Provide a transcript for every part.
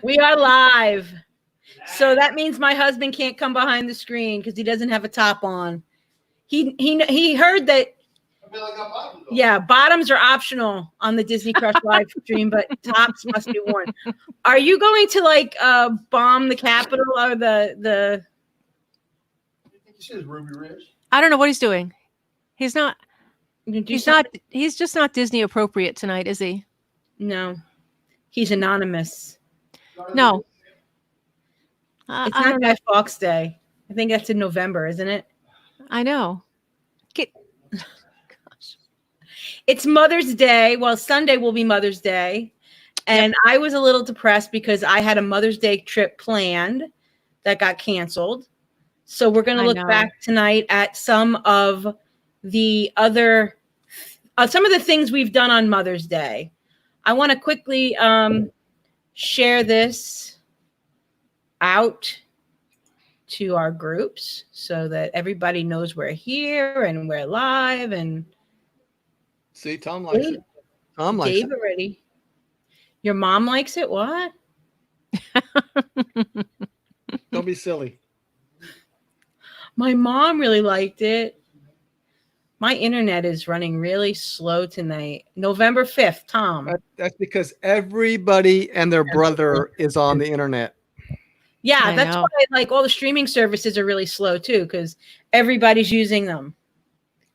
We are live. So that means my husband can't come behind the screen because he doesn't have a top on. He heard that. Yeah, bottoms are optional on the Disney Crush live stream, but tops must be worn. Are you going to bomb the Capitol or the? Ruby Ridge. I don't know what he's doing. He's not. He's just not Disney appropriate tonight, is he? No, he's anonymous. No, it's not Guy Fawkes Day. I think that's in November, isn't it? I know. Gosh. It's Mother's Day. Well, Sunday will be Mother's Day. And I was a little depressed because I had a Mother's Day trip planned that got canceled. So we're going to look back tonight at some of the other, some of the things we've done on Mother's Day. I want to quickly share this out to our groups so that everybody knows we're here and we're live. And see, Tom likes it. Tom likes Dave already. Your mom likes it? What? Don't be silly. My mom really liked it. My internet is running really slow tonight. November 5th, Tom. That's because everybody and their brother is on the internet. Yeah, that's why all the streaming services are really slow too, because everybody's using them.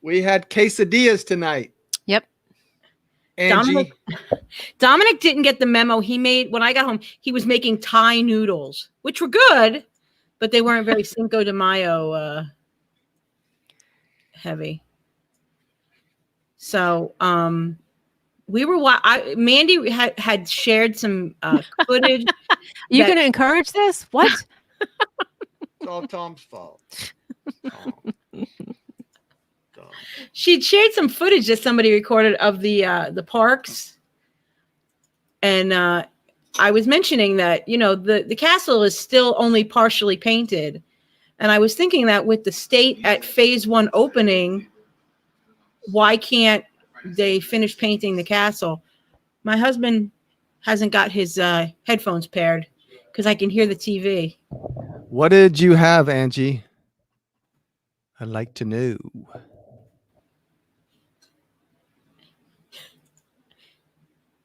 We had quesadillas tonight. Yep. Angie. Dominic didn't get the memo. He made, when I got home, he was making Thai noodles, which were good, but they weren't very Cinco de Mayo heavy. So we were Mandy had shared some footage. You going to encourage this? What? It's all Tom's fault. She'd shared some footage that somebody recorded of the parks, and I was mentioning that the castle is still only partially painted, and I was thinking that with the state at phase 1 opening, why can't they finish painting the castle? My husband hasn't got his headphones paired because I can hear the TV. What did you have, Angie? I'd like to know.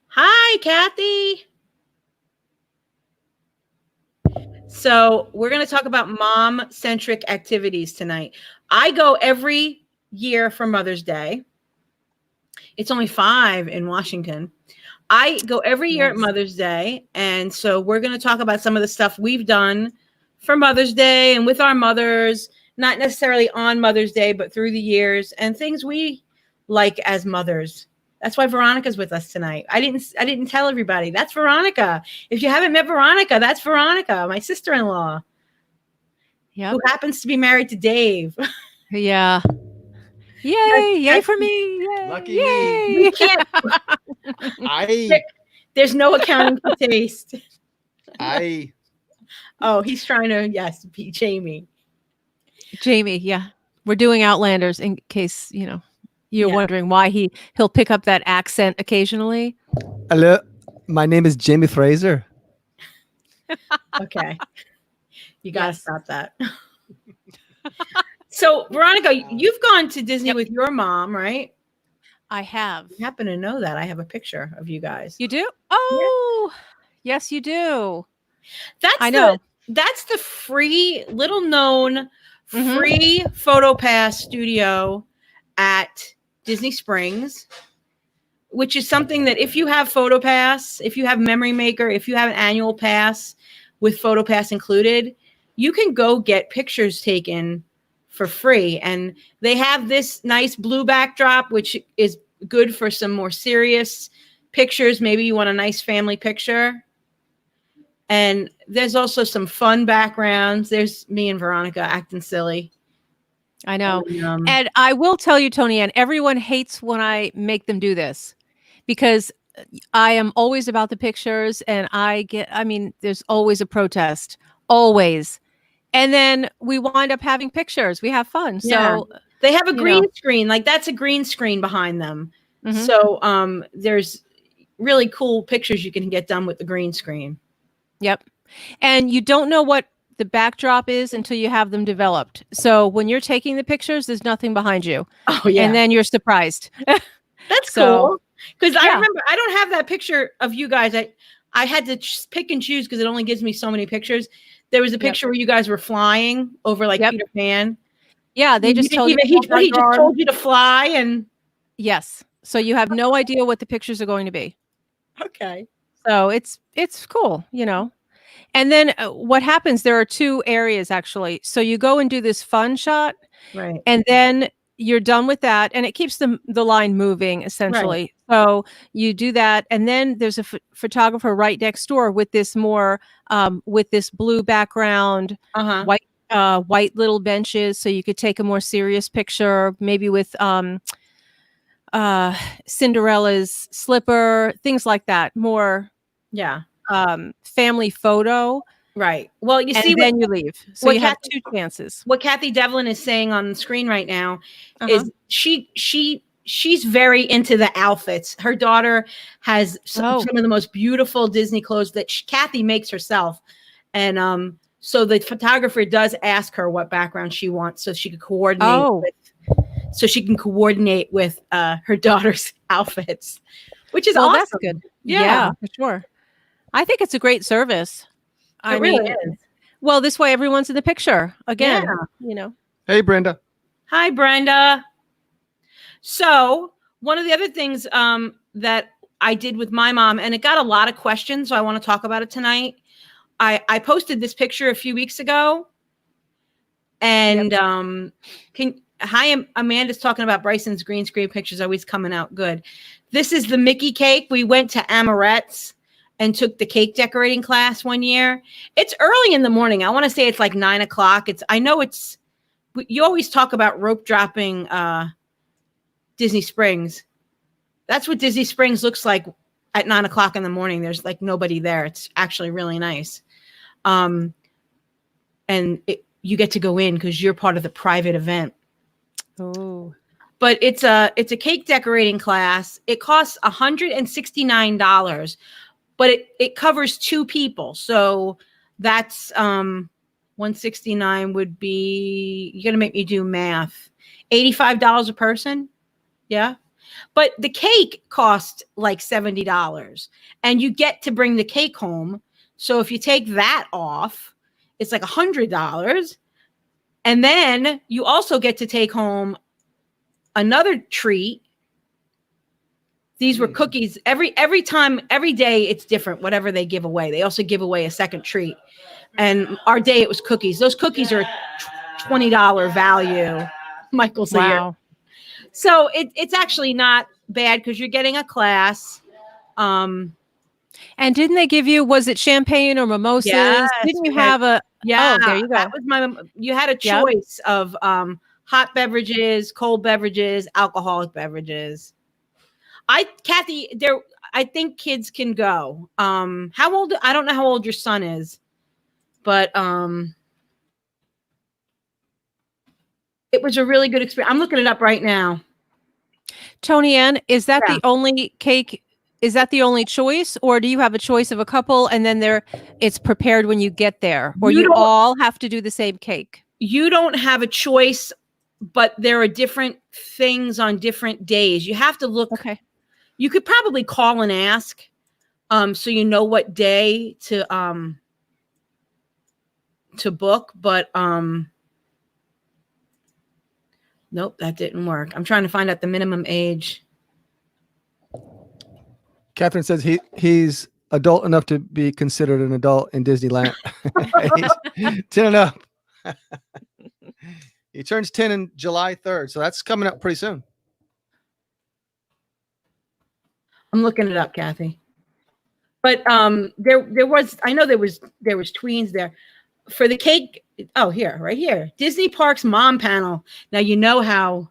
Hi, Kathy. So we're going to talk about mom-centric activities tonight. I go every year for Mother's Day. It's only 5 in Washington. I go every year at Mother's Day. And so we're going to talk about some of the stuff we've done for Mother's Day and with our mothers, not necessarily on Mother's Day, but through the years, and things we like as mothers. That's why Veronica's with us tonight. I didn't tell everybody. That's Veronica. If you haven't met Veronica, that's Veronica, my sister-in-law. Yeah. Who happens to be married to Dave. Yeah. Yay! Yay for me! Yay! Lucky Yay! me. We can't. There's no accounting for taste. Oh, he's trying to be Jamie. Jamie, yeah. We're doing Outlanders in case, you're wondering why he'll pick up that accent occasionally. Hello, my name is Jamie Fraser. Okay. You got to stop that. So, Veronica, you've gone to Disney with your mom, right? I have. You happen to know that. I have a picture of you guys. You do? Oh, yes, you do. I know. That's the free, little known, free PhotoPass studio at Disney Springs, which is something that if you have PhotoPass, if you have Memory Maker, if you have an annual pass with PhotoPass included, you can go get pictures taken for free. And they have this nice blue backdrop, which is good for some more serious pictures. Maybe you want a nice family picture. And there's also some fun backgrounds. There's me and Veronica acting silly. I know. And I will tell you, Tony, and everyone hates when I make them do this because I am always about the pictures and there's always a protest, always. And then we wind up having pictures. We have fun. So they have a green screen. Like that's a green screen behind them. So there's really cool pictures you can get done with the green screen. Yep. And you don't know what the backdrop is until you have them developed. So when you're taking the pictures, there's nothing behind you. Oh And yeah, then you're surprised. that's So, cool. Because I yeah. remember I don't have that picture of you guys. I had to pick and choose because it only gives me so many pictures. There was a picture where you guys were flying over like Yep. Peter Pan. Yeah, they You just didn't tell you even, to hold out he your just arm. told you to fly and Yes. So you have no idea what the pictures are going to be. okay. So it's cool, you know. And then what happens, there are two areas actually. So you go and do this fun shot, Right. and then you're done with that, and it keeps the line moving essentially. So you do that, and then there's a photographer right next door with this more with this blue background, Uh-huh. white little benches, so you could take a more serious picture, maybe with Cinderella's slipper, things like that, more Yeah. family photo. Right. Well, you And see then you leave. So what you have Kathy, 2 chances. what Kathy Devlin is saying on the screen right now Uh-huh. is she's very into the outfits. Her daughter has some of the most beautiful Disney clothes that Kathy makes herself. And so the photographer does ask her what background she wants so she could coordinate with her daughter's outfits, which is awesome. That's good. Yeah, for sure. I think it's a great service. I really mean, is. well, this way everyone's in the picture again, you know. Hey, Brenda. Hi, Brenda. So one of the other things that I did with my mom, and it got a lot of questions, so I want to talk about it tonight. I posted this picture a few weeks ago, and Amanda's talking about Bryson's green screen pictures always coming out good. This is the Mickey cake. We went to Amorette's and took the cake decorating class one year. It's early in the morning. I want to say it's like 9 o'clock. You always talk about rope dropping Disney Springs. That's what Disney Springs looks like at 9 o'clock in the morning. There's like nobody there. It's actually really nice. And you get to go in because you're part of the private event. Oh. But it's a cake decorating class. It costs $169, but it covers 2 people. So that's 169 would be, you're gonna make me do math, $85 a person. Yeah. But the cake costs like $70 and you get to bring the cake home. So if you take that off, it's like $100. And then you also get to take home another treat. These were cookies. Every day it's different, whatever they give away. They also give away a second treat. And our day it was cookies. Those cookies are $20 value. Michael's Wow. So it's actually not bad because you're getting a class. And didn't they give you, was it champagne or mimosas? Yes, didn't you have a yeah, oh, there you go. That was you had a choice of hot beverages, cold beverages, alcoholic beverages. Kathy, I think kids can go. How old? I don't know how old your son is, but it was a really good experience. I'm looking it up right now. Tony Ann, is that the only cake? Is that the only choice, or do you have a choice of a couple and then it's prepared when you get there, or you all have to do the same cake? You don't have a choice, but there are different things on different days. You have to look. Okay. You could probably call and ask, so you know what day to book, but nope, that didn't work. I'm trying to find out the minimum age. Catherine says he's adult enough to be considered an adult in Disneyland. He's 10 and up. He turns 10 in July 3rd, so that's coming up pretty soon. I'm looking it up, Kathy. But there was tweens there for the cake. Oh, right here, Disney Parks Mom Panel. Now you know how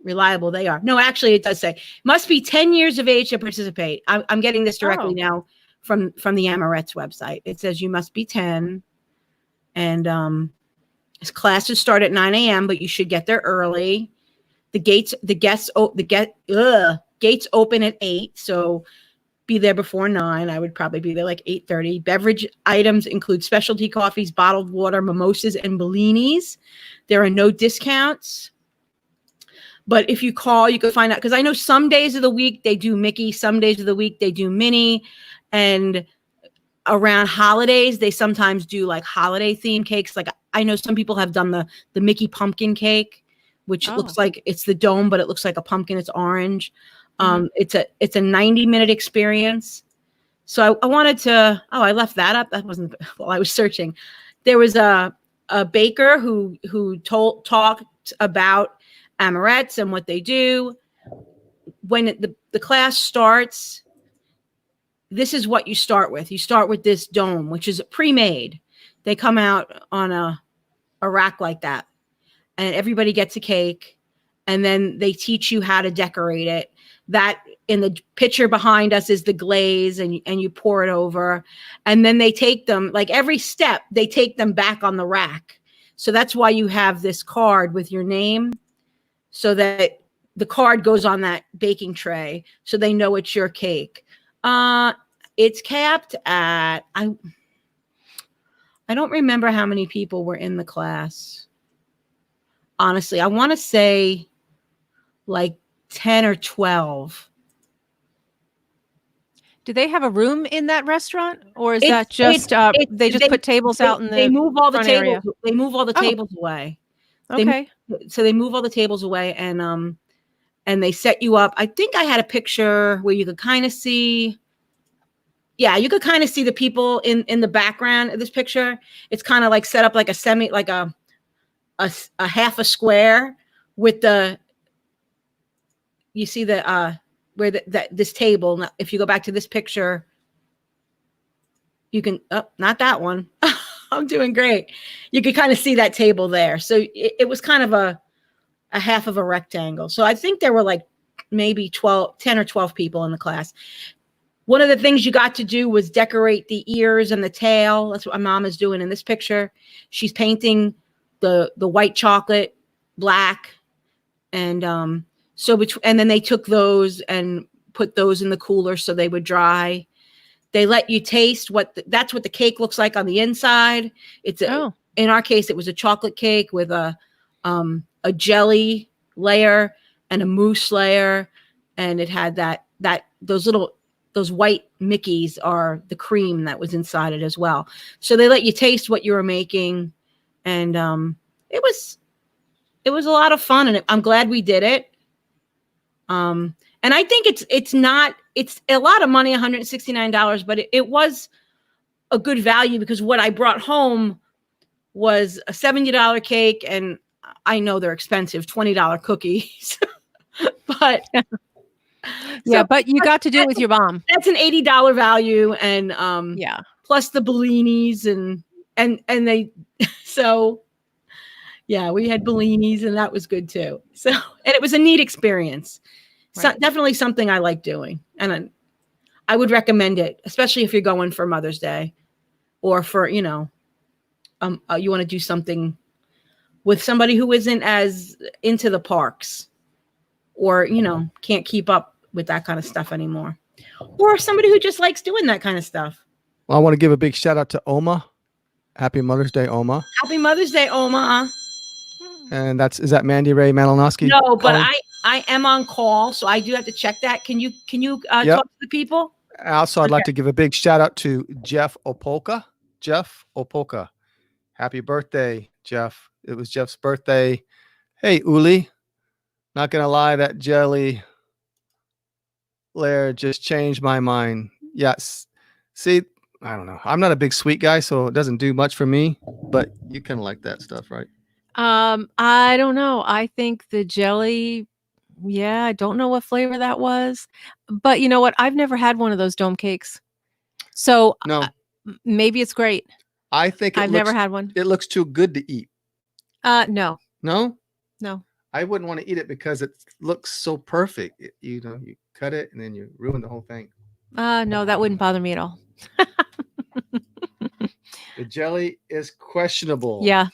reliable they are. No, actually, it does say must be 10 years of age to participate. I'm getting this directly now from the Amorette's website. It says you must be 10, and classes start at 9 a.m., but you should get there early. The gates open at 8, so be there before 9. I would probably be there like 8:30. Beverage items include specialty coffees, bottled water, mimosas, and bellinis. There are no discounts. But if you call, you can find out, because I know some days of the week they do Mickey, some days of the week they do Minnie, and around holidays they sometimes do like holiday themed cakes. Like I know some people have done the Mickey pumpkin cake, which looks like it's the dome, but it looks like a pumpkin. It's orange. It's a 90-minute experience. So I wanted to. Oh, I left that up. That wasn't while I was searching. There was a baker who talked about amarettes and what they do. When the class starts, this is what you start with. You start with this dome, which is pre-made. They come out on a rack like that, and everybody gets a cake, and then they teach you how to decorate it. That in the picture behind us is the glaze, and you pour it over, and then they take them, like every step, they take them back on the rack. So that's why you have this card with your name, so that the card goes on that baking tray, so they know it's your cake. It's capped at, I don't remember how many people were in the class. Honestly, I want to say like 10 or 12. Do they have a room in that restaurant, or is that just they just put tables out in the they move all the front tables area? They move all the tables away. Okay. So they move all the tables away, and they set you up. I think I had a picture where you could kind of see. Yeah, you could kind of see the people in the background of this picture. It's kind of like set up like a half a square with you see where this table. Now, if you go back to this picture, you can, not that one. I'm doing great. You could kind of see that table there. So it was kind of a half of a rectangle. So I think there were like maybe 10 or 12 people in the class. One of the things you got to do was decorate the ears and the tail. That's what my mom is doing in this picture. She's painting the white chocolate black. And and then they took those and put those in the cooler so they would dry. They let you taste that's what the cake looks like on the inside. In our case, it was a chocolate cake with a jelly layer and a mousse layer, and it had those white Mickeys are the cream that was inside it as well. So they let you taste what you were making, and it was a lot of fun, and I'm glad we did it. And I think it's a lot of money, $169, but it was a good value, because what I brought home was a $70 cake, and I know they're expensive, $20 cookies, but yeah, but you got to do it with your mom. That's an $80 value, and plus the bellinis and they so yeah, we had bellinis, and that was good too. So, and it was a neat experience. Right. So definitely something I like doing, and I would recommend it, especially if you're going for Mother's Day, or for you want to do something with somebody who isn't as into the parks, or can't keep up with that kind of stuff anymore, or somebody who just likes doing that kind of stuff. Well, I want to give a big shout out to Oma. Happy Mother's Day, Oma. Happy Mother's Day, Oma. And is that Mandy Ray Malinowski? No, but I am on call, so I do have to check that. Can you talk to the people? Also, I'd like to give a big shout out to Jeff Opolka. Jeff Opolka. Happy birthday, Jeff. It was Jeff's birthday. Hey, Uli. Not going to lie, that jelly layer just changed my mind. Yes. See, I don't know. I'm not a big sweet guy, so it doesn't do much for me, but you kind of like that stuff, right? I don't know. I think the jelly, I don't know what flavor that was, but you know what? I've never had one of those dome cakes. So no, maybe it's great. I think I've never had one. It looks too good to eat. No. No? No. I wouldn't want to eat it because it looks so perfect. You cut it and then you ruin the whole thing. No, that wouldn't bother me at all. The jelly is questionable. Yeah.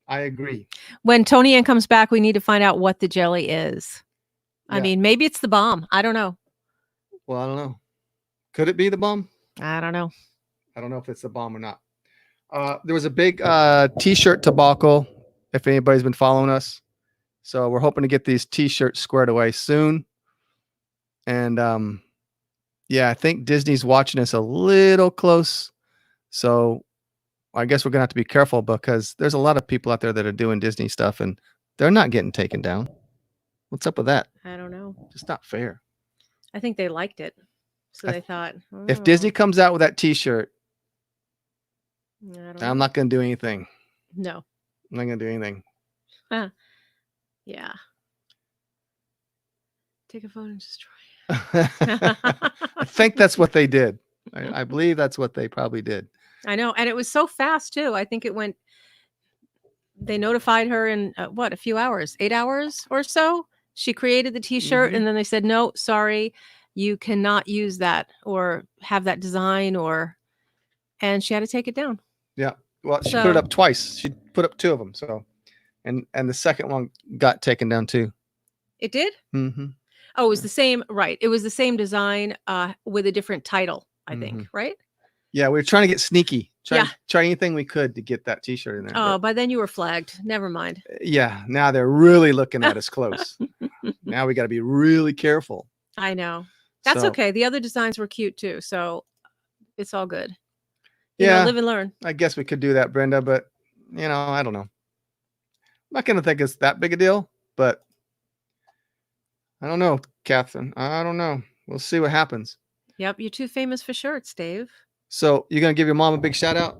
I agree. When Tony Ann comes back, we need to find out what the jelly is. Yeah. I mean, maybe it's the bomb. I don't know. Well, I don't know. Could it be the bomb? I don't know. I don't know if it's the bomb or not. There was a big T-shirt debacle, if anybody's been following us. So we're hoping to get these T-shirts squared away soon. And yeah, I think Disney's watching us a little close. So I guess we're going to have to be careful because there's a lot of people out there that are doing Disney stuff and they're not getting taken down. What's up with that? I don't know. Just not fair. I think they liked it. So they thought, If Disney comes out with that T-shirt, I don't I'm know. not going to do anything. No. I'm not going to do anything. Yeah. Take a photo and destroy. I think that's what they did. I believe that's what they probably did. I know. And it was so fast too. I think they notified her in a few hours, 8 hours or so. She created the T-shirt and then they said, no, sorry, you cannot use that or have that design and she had to take it down. Yeah. Well, she put it up twice. She put up 2 of them. So, and the second one got taken down too. It did? Mm-hmm. Oh, it was the same, right. It was the same design with a different title, I think, right? Yeah, we were trying to get sneaky. Try anything we could to get that T-shirt in there. Oh, by then you were flagged. Never mind. Yeah, now they're really looking at us close. Now we got to be really careful. I know. That's okay. The other designs were cute too, so it's all good. You know, live and learn. I guess we could do that, Brenda, but I don't know. I'm not going to think it's that big a deal, but I don't know, Catherine. I don't know. We'll see what happens. Yep, you're too famous for shirts, Dave. So you're going to give your mom a big shout out?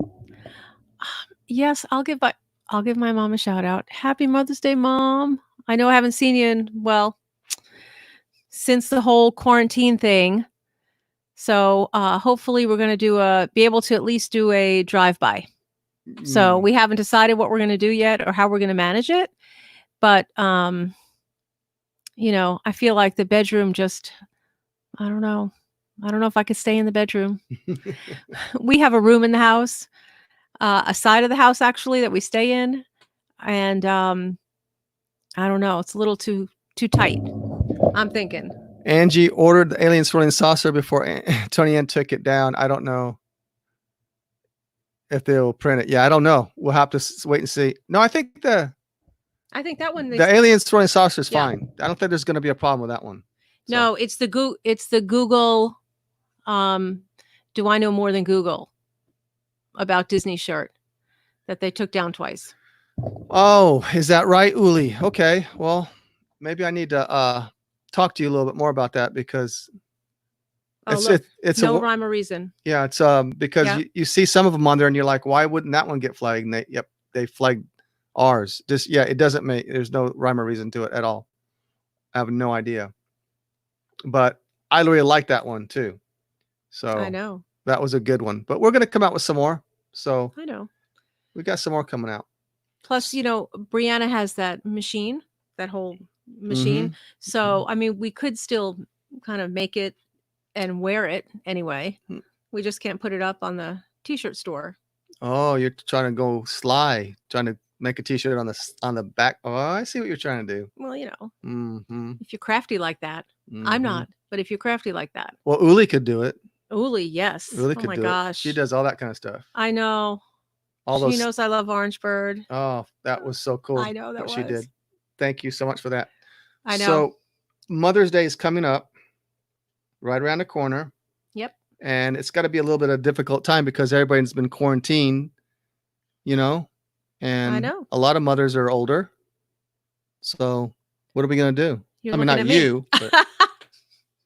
Yes, I'll give my mom a shout out. Happy Mother's Day, Mom. I know I haven't seen you since the whole quarantine thing. So hopefully we're going to be able to at least do a drive-by. So we haven't decided what we're going to do yet or how we're going to manage it. But, I feel like the bedroom I don't know. I don't know if I could stay in the bedroom. We have a room in the house, a side of the house actually that we stay in. And I don't know. It's a little too tight. I'm thinking. Angie ordered the alien swirling saucer before Tony Ann took it down. I don't know if they'll print it. Yeah, I don't know. We'll have to wait and see. No, I think that one. The alien swirling saucer is fine. I don't think there's going to be a problem with that one. So. No, it's the Google. Do I know more than Google about Disney shirt that they took down twice? Oh, is that right, Uli? Okay, well, maybe I need to talk to you a little bit more about that because it's no rhyme or reason. Yeah, it's because you see some of them on there and you're like, why wouldn't that one get flagged? And they flagged ours. It doesn't there's no rhyme or reason to it at all. I have no idea. But I really like that one too. So I know that was a good one, but we're going to come out with some more. So I know we got some more coming out. Plus, Brianna has that whole machine. So, I mean, we could still kind of make it and wear it anyway. We just can't put it up on the T-shirt store. Oh, you're trying to go sly, trying to make a T-shirt on the back. Oh, I see what you're trying to do. Well, if you're crafty like that, I'm not. But if you're crafty like that, well, Uli could do it. Uli, yes. Uli could oh my do gosh, it. She does all that kind of stuff. I know. She knows I love Orangeburg. Oh, that was so cool. I know what she did. Thank you so much for that. I know. So Mother's Day is coming up right around the corner. Yep. And it's got to be a little bit of a difficult time because everybody's been quarantined, and I know a lot of mothers are older. So what are we going to do? I mean, not you, but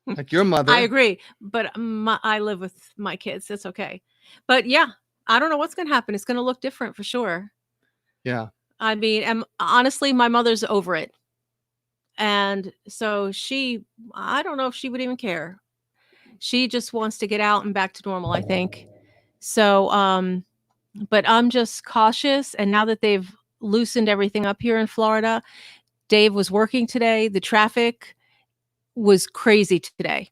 like your mother. I agree. But I live with my kids. It's okay. But yeah, I don't know what's going to happen. It's going to look different for sure. Yeah. I mean, honestly, my mother's over it. And so I don't know if she would even care. She just wants to get out and back to normal, I think. So, but I'm just cautious. And now that they've loosened everything up here in Florida, Dave was working today. The traffic was crazy today.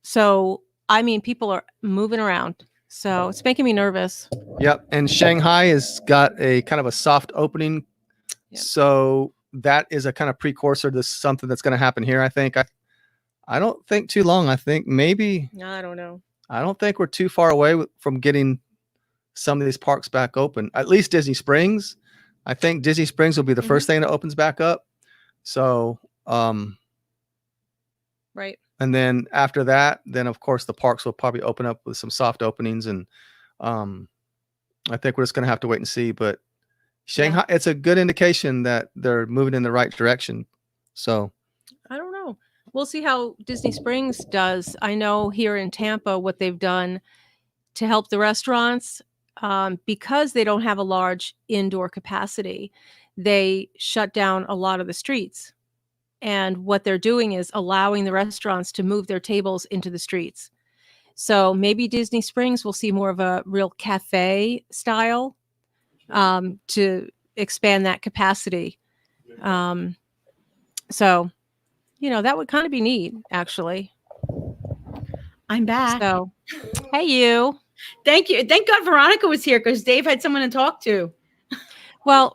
So, I mean, people are moving around. So it's making me nervous. Yep. And Shanghai has got a kind of a soft opening. Yep. So that is a kind of precursor to something that's going to happen here, I think. I don't think too long. I think maybe. I don't know. I don't think we're too far away from getting some of these parks back open. At least Disney Springs. I think Disney Springs will be the first thing that opens back up. So, Right. and then after that, then of course the parks will probably open up with some soft openings, and I think we're just going to have to wait and see. But Shanghai, it's a good indication that they're moving in the right direction. So I don't know. We'll see how Disney Springs does. I know here in Tampa what they've done to help the restaurants, because they don't have a large indoor capacity. They shut down a lot of the streets. And what they're doing is allowing the restaurants to move their tables into the streets. So maybe Disney Springs will see more of a real cafe style, to expand that capacity. So, that would kind of be neat, actually. I'm back. So, hey, you. Thank you. Thank God Veronica was here because Dave had someone to talk to. Well,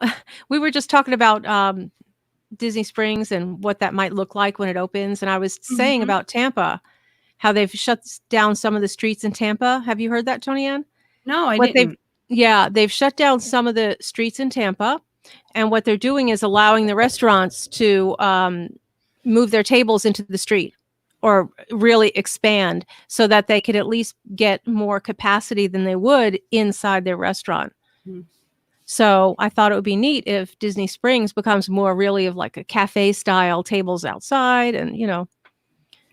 we were just talking about Disney Springs and what that might look like when it opens. And I was saying about Tampa, how they've shut down some of the streets in Tampa. Have you heard that, Tony Ann? No, I didn't. They've shut down some of the streets in Tampa. And what they're doing is allowing the restaurants to move their tables into the street, or really expand, so that they could at least get more capacity than they would inside their restaurant. So I thought it would be neat if Disney Springs becomes more really of like a cafe style, tables outside, and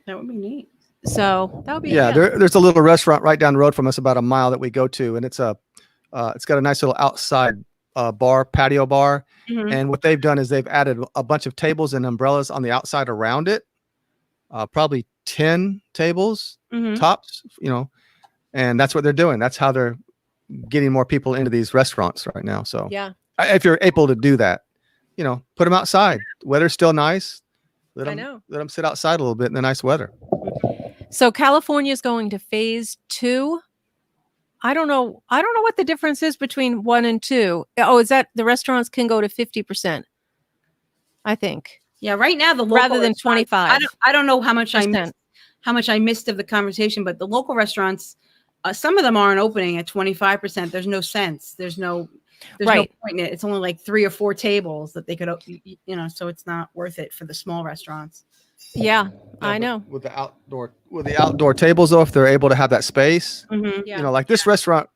that would be neat. So that would be there's a little restaurant right down the road from us, about a mile, that we go to, and it's got a nice little outside patio bar. And what they've done is they've added a bunch of tables and umbrellas on the outside around it, probably 10 tables tops, and that's what they're doing. That's how they're getting more people into these restaurants right now. So if you're able to do that, put them outside. The weather's still nice. Let them sit outside a little bit in the nice weather. So California is going to phase 2. I don't know what the difference is between 1 and 2. Oh, is that the restaurants can go to 50%? I think. Yeah, right now the local rather than 25. I don't know how much I missed of the conversation, but the local restaurants, some of them aren't opening at 25%. There's no sense. There's no point in it. It's only like 3 or 4 tables that they could, so it's not worth it for the small restaurants. Yeah, I know. With the outdoor tables, though, if they're able to have that space, like this restaurant,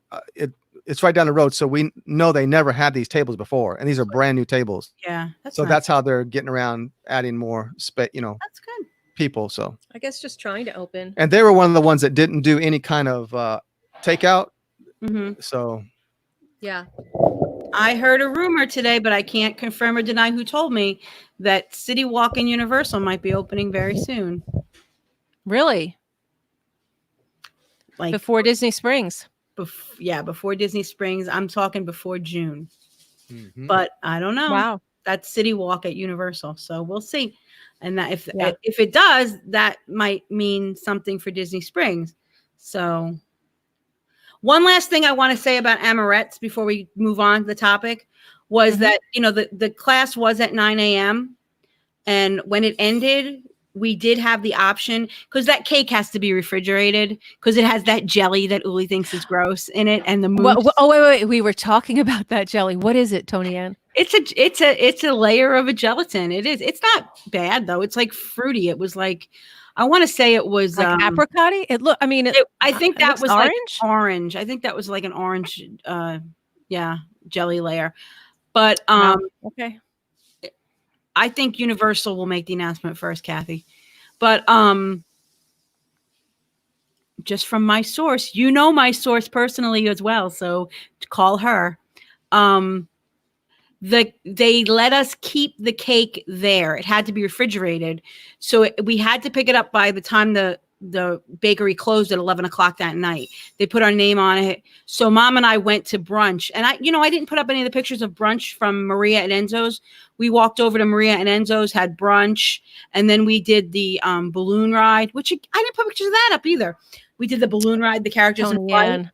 it's right down the road, so we know they never had these tables before, and these are brand new tables. Yeah, that's how they're getting around, adding more space. That's good. People, so I guess just trying to open. And they were one of the ones that didn't do any kind of takeout. So yeah. I heard a rumor today, but I can't confirm or deny who told me, that City Walk and Universal might be opening very soon. Really? Like before Disney Springs? Before Disney Springs. I'm talking before June. But I don't know. Wow. That's City Walk at Universal. So we'll see. And that if it does, that might mean something for Disney Springs. So one last thing I want to say about Amorettes before we move on to the topic was that, the class was at 9 a.m. And when it ended, we did have the option, because that cake has to be refrigerated because it has that jelly that Uli thinks is gross in it. And the mousse. Wait. We were talking about that jelly. What is it, Tony Ann? It's a layer of a gelatin. It is. It's not bad though. It's like fruity. It was like, I want to say it was like apricot-y. I think that was orange. Like orange. I think that was like an orange, jelly layer. But okay. I think Universal will make the announcement first, Kathy. But just from my source, my source personally as well, so call her. They let us keep the cake there. It had to be refrigerated, so we had to pick it up by the time the bakery closed at 11 o'clock that night. They put our name on it. So Mom and I went to brunch, and I didn't put up any of the pictures of brunch from Maria and Enzo's. We walked over to Maria and Enzo's, had brunch, and then we did the balloon ride, which I didn't put pictures of that up either. We did the balloon ride, the characters in flight,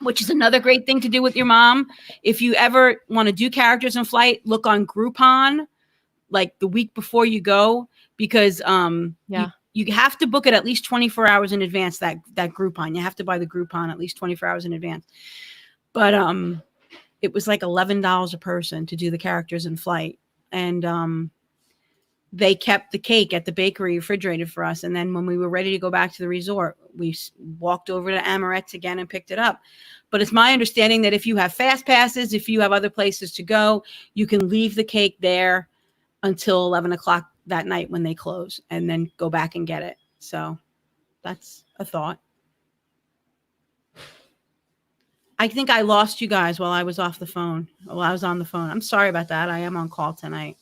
which is another great thing to do with your mom. If you ever want to do characters in flight, look on Groupon, like the week before you go, because you have to book it at least 24 hours in advance. That Groupon, you have to buy the Groupon at least 24 hours in advance. But it was like $11 a person to do the characters in flight, and they kept the cake at the bakery refrigerated for us. And then when we were ready to go back to the resort, we walked over to Amorette's again and picked it up. But it's my understanding that if you have fast passes, if you have other places to go, you can leave the cake there until 11 o'clock that night when they close, and then go back and get it. So that's a thought. I think I lost you guys while I was on the phone. I'm sorry about that. I am on call tonight.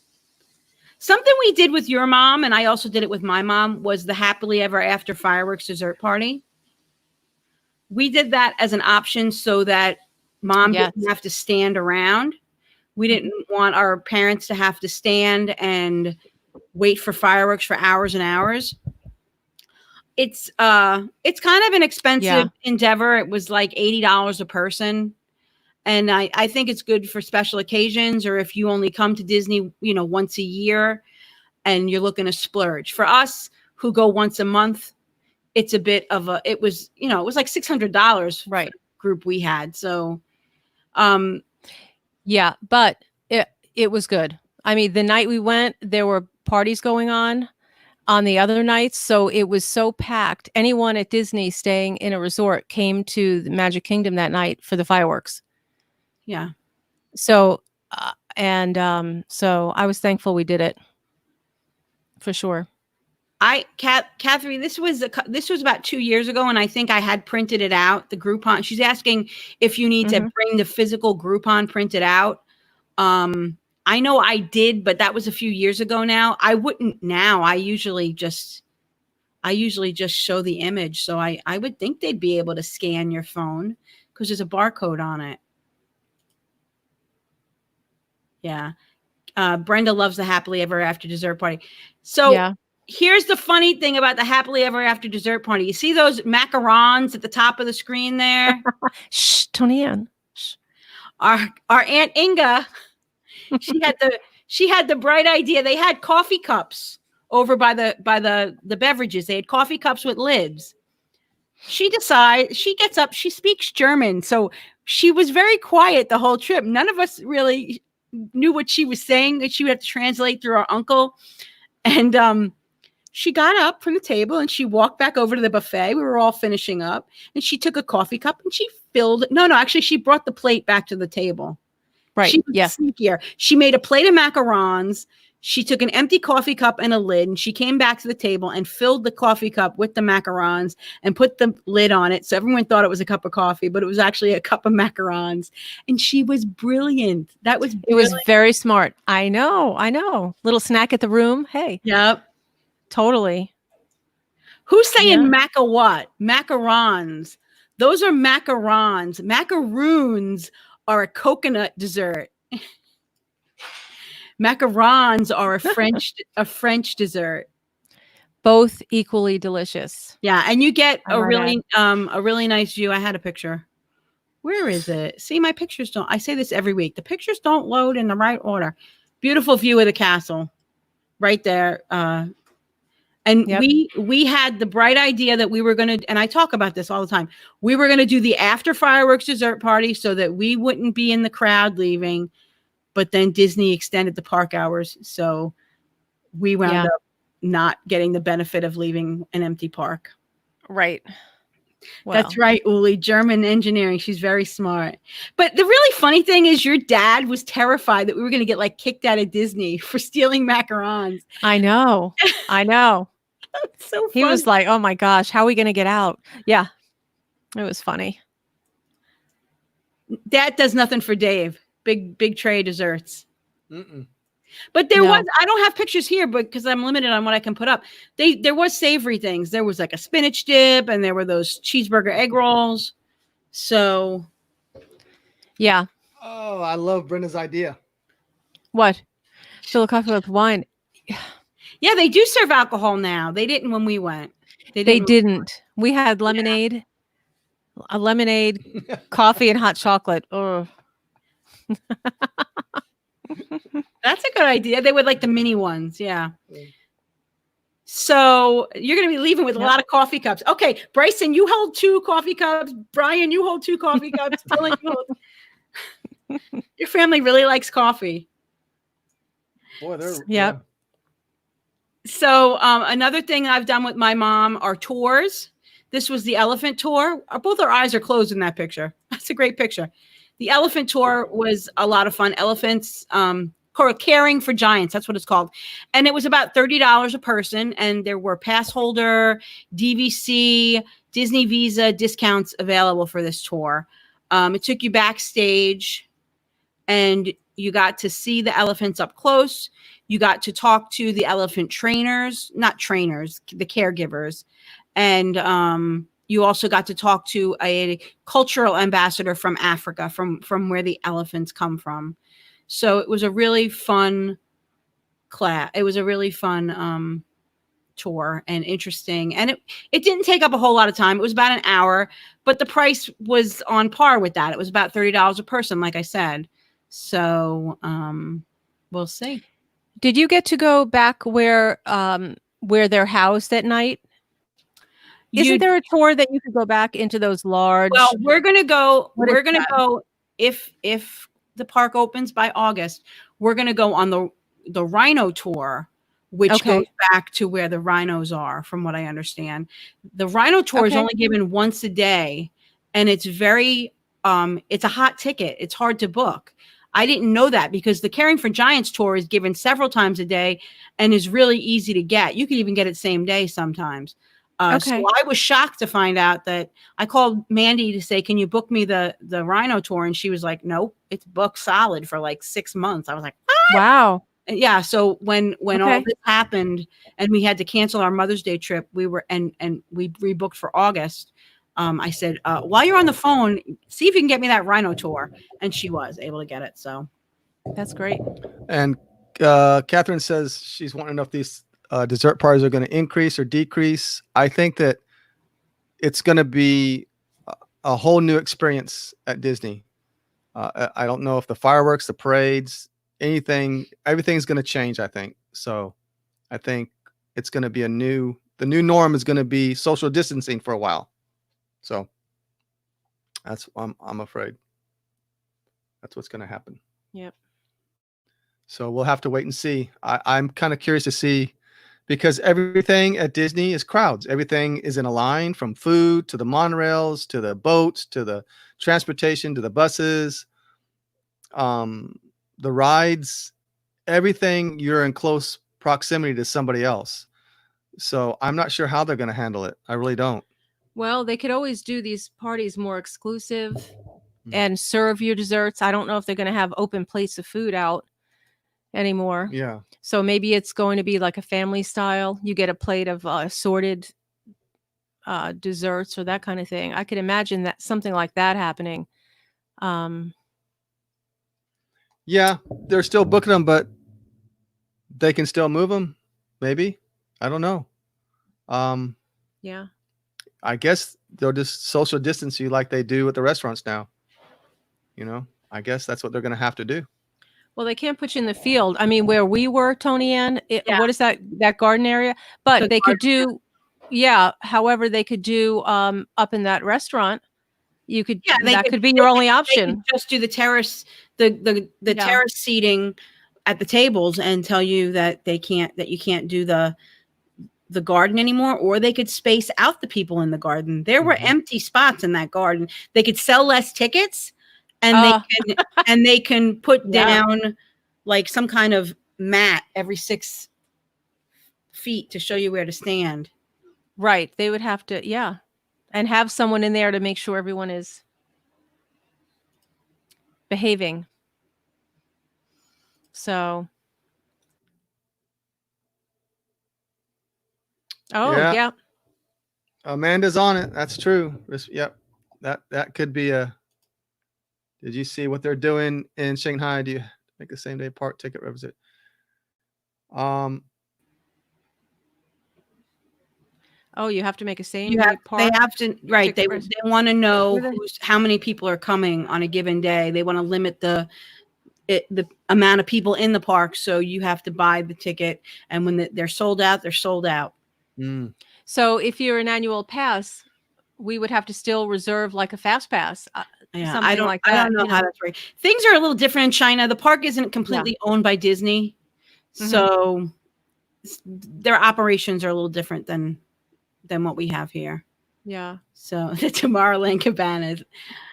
Something we did with your mom, and I also did it with my mom, was the happily ever after fireworks dessert party. We did that as an option so that mom didn't have to stand around. We didn't want our parents to have to stand and wait for fireworks for hours and hours. It's kind of an expensive endeavor. It was like $80 a person. And I think it's good for special occasions, or if you only come to Disney, once a year and you're looking to splurge. For us who go once a month, it's a bit of it was like $600 for the group we had. So, yeah, but it was good. I mean, the night we went, there were parties going on the other nights. So it was so packed. Anyone at Disney staying in a resort came to the Magic Kingdom that night for the fireworks. Yeah. So, so I was thankful we did it for sure. Catherine, this was about 2 years ago, and I think I had printed it out, the Groupon. She's asking if you need to bring the physical Groupon printed out. I know I did, but that was a few years ago now. I wouldn't now. I usually just show the image. So I would think they'd be able to scan your phone because there's a barcode on it. Yeah. Brenda loves the happily ever after dessert party. So here's the funny thing about the happily ever after dessert party. You see those macarons at the top of the screen there? Shh, Tony Ann. Shh. Our Aunt Inga, she had the bright idea. They had coffee cups over by the beverages. They had coffee cups with lids. She gets up, she speaks German. So she was very quiet the whole trip. None of us really knew what she was saying, that she would have to translate through our uncle. And she got up from the table and she walked back over to the buffet. We were all finishing up, and she took a coffee cup and she filled. Actually, she brought the plate back to the table. Right. She was sneakier. She made a plate of macarons. She took an empty coffee cup and a lid, and she came back to the table and filled the coffee cup with the macarons and put the lid on it. So everyone thought it was a cup of coffee, but it was actually a cup of macarons. And she was brilliant. It was very smart. I know. Little snack at the room. Hey. Yep. Totally. Who's saying maca what? Macarons. Those are macarons. Macaroons are a coconut dessert. Macarons are a French dessert. Both equally delicious. Yeah, and you get a really nice view. I had a picture. Where is it? See, my pictures don't. I say this every week. The pictures don't load in the right order. Beautiful view of the castle, right there. And we had the bright idea that we were going to, and I talk about this all the time. We were going to do the after fireworks dessert party so that we wouldn't be in the crowd leaving. But then Disney extended the park hours, so we wound up not getting the benefit of leaving an empty park. Right. Wow. That's right, Uli. German engineering. She's very smart. But the really funny thing is your dad was terrified that we were going to get kicked out of Disney for stealing macarons. I know. That's so funny. He was like, oh my gosh, how are we going to get out? Yeah. It was funny. Dad does nothing for Dave. Big tray of desserts. But there was, I don't have pictures here, but because I'm limited on what I can put up. There was savory things. There was like a spinach dip, and there were those cheeseburger egg rolls. So, yeah. Oh, I love Brenda's idea. What? Fill a coffee with wine. Yeah, they do serve alcohol now. They didn't when we went. They didn't. We had lemonade, a lemonade, coffee, and hot chocolate. Oh. That's a good idea. They would like the mini ones. Yeah. So you're going to be leaving with a Yep. lot of coffee cups. Okay, Bryson, you hold 2 coffee cups. Brian, you hold 2 coffee cups. Dylan, you hold. Your family really likes coffee. Boy, they're Yep. So another thing I've done with my mom are tours. This was the elephant tour. Both our eyes are closed in that picture. That's a great picture. The elephant tour was a lot of fun. Elephants, caring for giants. That's what it's called. And it was about $30 a person. And there were pass holder, DVC, Disney Visa discounts available for this tour. It took you backstage and you got to see the elephants up close. You got to talk to the elephant trainers, not trainers, the caregivers. And you also got to talk to a cultural ambassador from Africa, from where the elephants come from. So it was a really fun class. It was a really fun tour and interesting. And it didn't take up a whole lot of time. It was about an hour, but the price was on par with that. It was about $30 a person, like I said. So we'll see. Did you get to go back where they're housed at night? Isn't there a tour that you could go back into those large? Well, we're gonna go. What is We're gonna that? go if the park opens by August. We're gonna go on the rhino tour, which Okay. goes back to where the rhinos are, from what I understand. The rhino tour is Okay. only given once a day, and it's very it's a hot ticket. It's hard to book. I didn't know that because the Caring for Giants tour is given several times a day and is really easy to get. You can even get it same day sometimes. So Okay. I was shocked to find out that I called Mandy to say, can you book me the rhino tour? And she was like, nope, it's booked solid for like 6 months. I was like, Wow. and yeah. So when all Okay. this happened and we had to cancel our Mother's Day trip, we were, and we rebooked for August. I said, while you're on the phone, see if you can get me that rhino tour. And she was able to get it. So That's great. And Catherine says she's wanting to know if these dessert parties are going to increase or decrease. I think that it's going to be a whole new experience at Disney. I don't know if the fireworks, the parades, everything's going to change, I think. So I think it's going to be the new norm is going to be social distancing for a while. So I'm afraid that's what's going to happen. Yep. So we'll have to wait and see. I'm kind of curious to see, because everything at Disney is crowds. Everything is in a line, from food to the monorails, to the boats, to the transportation, to the buses, the rides, everything. You're in close proximity to somebody else. So I'm not sure how they're going to handle it. I really don't. Well, they could always do these parties more exclusive and serve your desserts. I don't know if they're going to have open plates of food out anymore. Yeah. So maybe it's going to be like a family style. You get a plate of assorted desserts or that kind of thing. I could imagine that something like that happening. Yeah, they're still booking them, but they can still move them. Maybe. I don't know. Yeah. I guess they'll just social distance you like they do at the restaurants now. I guess that's what they're going to have to do. Well, they can't put you in the field. I mean, where we were, Tony Ann, Yeah. what is that garden area? But The they could garden. do, yeah. However, they could do up in that restaurant. You could, Yeah, that could be your only They option. could just do the terrace, the Yeah. terrace seating at the tables and tell you that you can't do the garden anymore, or they could space out the people in the garden. There were empty spots in that garden. They could sell less tickets, and they can put Yeah. down like some kind of mat every 6 feet to show you where to stand. Right. They would have to, yeah. And have someone in there to make sure everyone is behaving. So. Oh, yeah. Amanda's on it. That's true. Yep. That could be did you see what they're doing in Shanghai? Do you make the same day park ticket revisit? Oh, you have to make a same They day park. have to, right. They ticket want to know Really? how many people are coming on a given day. They want to limit the amount of people in the park. So you have to buy the ticket, and when they're sold out, they're sold out. Mm. So if you're an annual pass, we would have to still reserve like a fast pass, Yeah, something like I that. don't know how that's right. Things are a little different in China. The park isn't completely owned by Disney, so their operations are a little different than what we have here. Yeah. So the Tomorrowland Cabanas.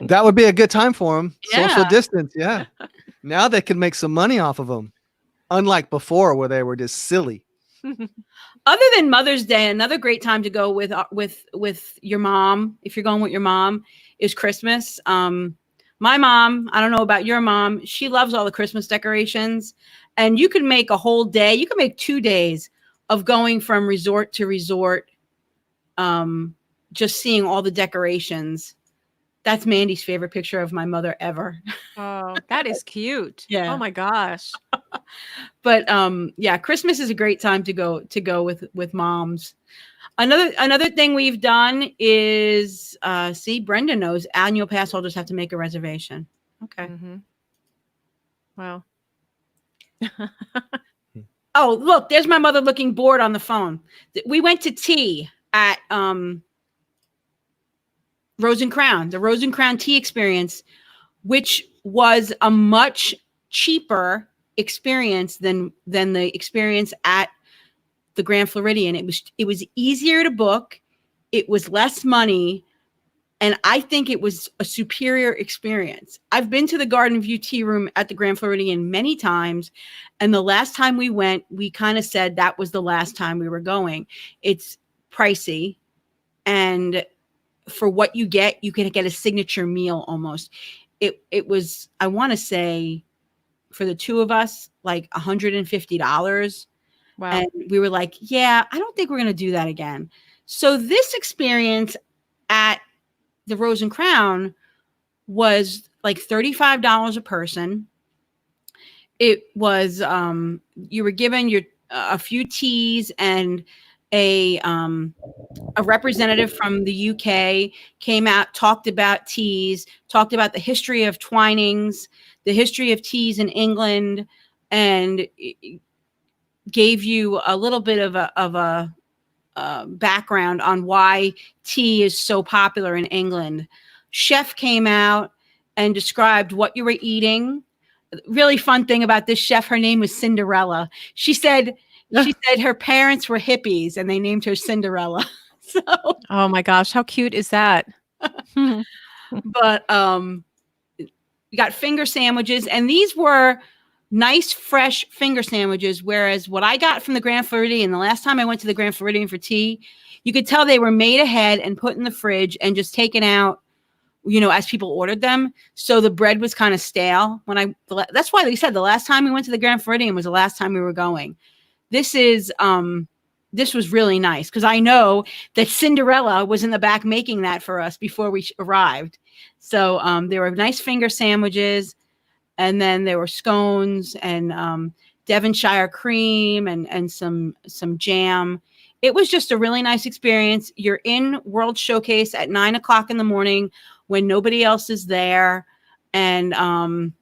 That would be a good time for them. Social Yeah. distance. Yeah. Now they can make some money off of them. Unlike before where they were just silly. Other than Mother's Day, another great time to go with your mom, if you're going with your mom, is Christmas. My mom, I don't know about your mom, she loves all the Christmas decorations, and you can make a whole day. You can make 2 days of going from resort to resort, just seeing all the decorations. That's Mandy's favorite picture of my mother ever. Oh, that is cute. Yeah. Oh my gosh. But yeah, Christmas is a great time to go with moms. Another thing we've done is see, Brenda knows annual pass holders have to make a reservation. Okay. Wow. Oh, look, there's my mother looking bored on the phone. We went to tea at Rose and Crown, the Rose and Crown tea experience, which was a much cheaper experience than the experience at the Grand Floridian. It was easier to book, it was less money, and I think it was a superior experience. I've been to the Garden View Tea Room at the Grand Floridian many times, and the last time we went, we kind of said that was the last time we were going. It's pricey, and for what you can get a signature meal almost. It was, I want to say, for the two of us, like $150. Wow. And we were like, yeah, I don't think we're going to do that again. So this experience at the Rose and Crown was like $35 a person. It was, you were given a few teas, and a representative from the UK came out, talked about teas, talked about the history of Twinings, the history of teas in England, and gave you a little bit of a background on why tea is so popular in England. Chef came out and described what you were eating. Really fun thing about this chef, her name was Cinderella. She said her parents were hippies and they named her Cinderella. So, oh my gosh, how cute is that? But we got finger sandwiches, and these were nice, fresh finger sandwiches. Whereas what I got from the Grand Floridian, the last time I went to the Grand Floridian for tea, you could tell they were made ahead and put in the fridge and just taken out, as people ordered them. So the bread was kind of stale. That's why they said the last time we went to the Grand Floridian was the last time we were going. This was really nice, because I know that Cinderella was in the back making that for us before we arrived. So there were nice finger sandwiches, and then there were scones and Devonshire cream and some jam. It was just a really nice experience. You're in World Showcase at 9:00 in the morning when nobody else is there. And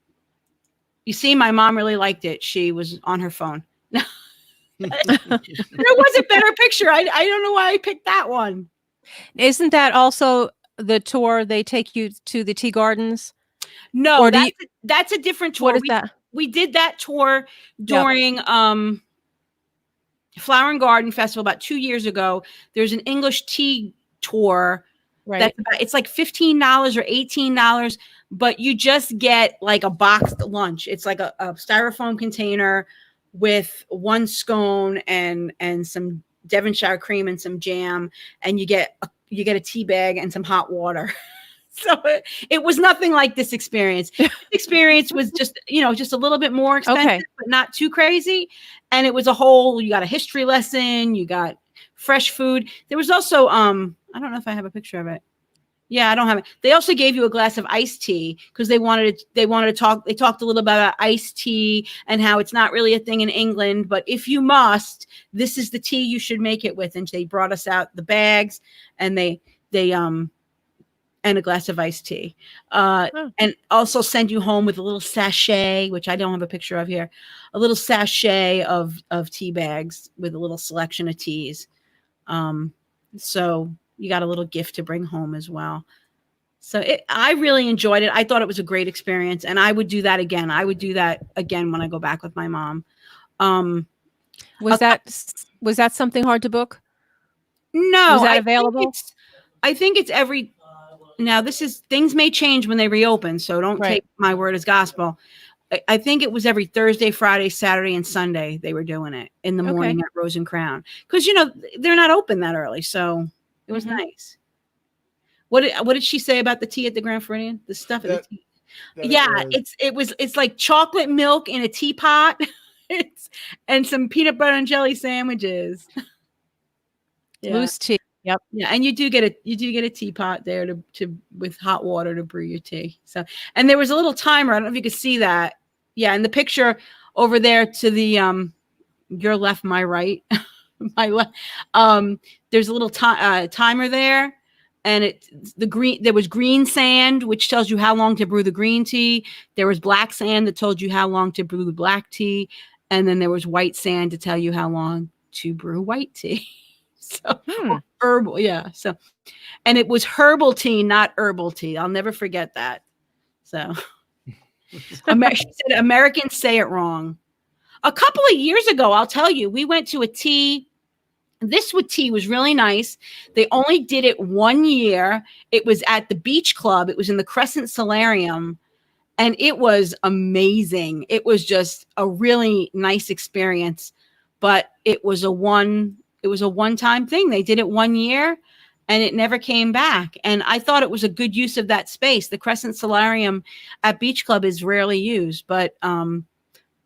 you see, my mom really liked it. She was on her phone. There was a better picture. I don't know why I picked that one. Isn't that also the tour they take you to the tea gardens? No, that's a different tour. What is that? We did that tour during Flower and Garden Festival about 2 years ago. There's an English tea tour. Right. It's like $15 or $18, but you just get like a boxed lunch. It's like a styrofoam container with one scone and some Devonshire cream and some jam, and you get a tea bag and some hot water. So it was nothing like this experience. This experience was just a little bit more expensive, but not too crazy. And it was you got a history lesson, you got fresh food. There was also I don't know if I have a picture of it. Yeah, I don't have it. They also gave you a glass of iced tea because they wanted to talk. They talked a little bit about iced tea and how it's not really a thing in England, but if you must, this is the tea you should make it with. And they brought us out the bags, and they and a glass of iced tea, and also send you home with a little sachet, which I don't have a picture of here, a little sachet of tea bags with a little selection of teas. So you got a little gift to bring home as well. So I really enjoyed it. I thought it was a great experience, and I would do that again. I would do that again when I go back with my mom. Was that something hard to book? No, Was that available? I think it's every. Now things may change when they reopen, so don't take my word as gospel. I think it was every Thursday, Friday, Saturday, and Sunday they were doing it in the morning at Rose and Crown, because they're not open that early, so it was nice. What did she say about the tea at the Grand Floridian? The stuff at the tea. Yeah, it's like chocolate milk in a teapot, and some peanut butter and jelly sandwiches. Loose tea. Yep. Yeah, and you do get a teapot there to with hot water to brew your tea. So, and there was a little timer. I don't know if you could see that. Yeah, in the picture over there to the your left, my right, my left. There's a little timer there, and there was green sand, which tells you how long to brew the green tea. There was black sand that told you how long to brew the black tea, and then there was white sand to tell you how long to brew white tea. So herbal, yeah. So, and it was herbal tea, not herbal tea. I'll never forget that. So, she said Americans say it wrong. A couple of years ago, I'll tell you, we went to a tea. This tea was really nice. They only did it 1 year. It was at the Beach Club. It was in the Crescent Solarium, and it was amazing. It was just a really nice experience, but it was a one-time thing. They did it 1 year and it never came back. And I thought it was a good use of that space. The Crescent Solarium at Beach Club is rarely used, but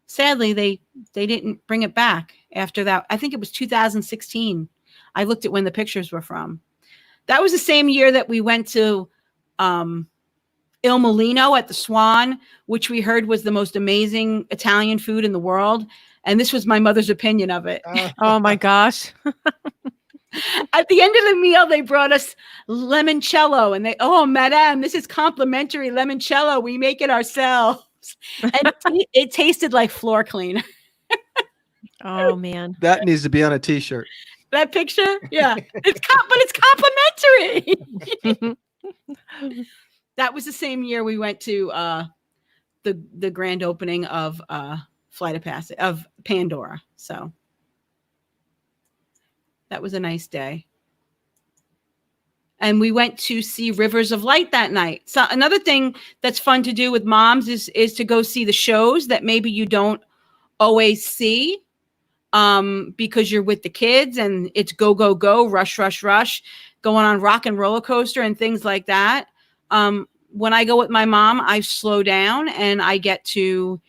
sadly they didn't bring it back after that. I think it was 2016. I looked at when the pictures were from. That was the same year that we went to Il Mulino at the Swan, which we heard was the most amazing Italian food in the world. And this was my mother's opinion of it. Oh my gosh. At the end of the meal, they brought us limoncello, and madame, this is complimentary limoncello. We make it ourselves. And it tasted like floor cleaner. Oh man. That needs to be on a t-shirt. That picture? Yeah. But it's complimentary. That was the same year we went to the grand opening of Flight of Passage of Pandora. So that was a nice day. And we went to see Rivers of Light that night. So another thing that's fun to do with moms is to go see the shows that maybe you don't always see because you're with the kids and it's go, go, go, rush, rush, rush, going on Rock and Roller Coaster and things like that. When I go with my mom, I slow down and I get to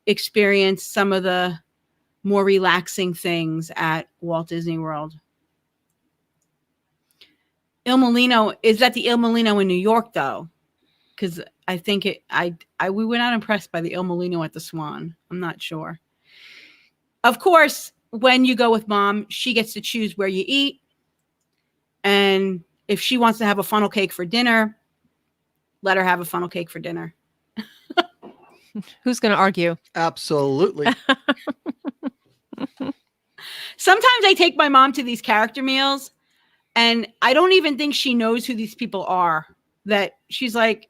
experience some of the more relaxing things at Walt Disney World. Il Mulino, is that the Il Mulino in New York though? Because I think we were not impressed by the Il Mulino at the Swan. I'm not sure. Of course, when you go with mom, she gets to choose where you eat. And if she wants to have a funnel cake for dinner, let her have a funnel cake for dinner. Who's going to argue? Absolutely. Sometimes I take my mom to these character meals and I don't even think she knows who these people are. That she's like,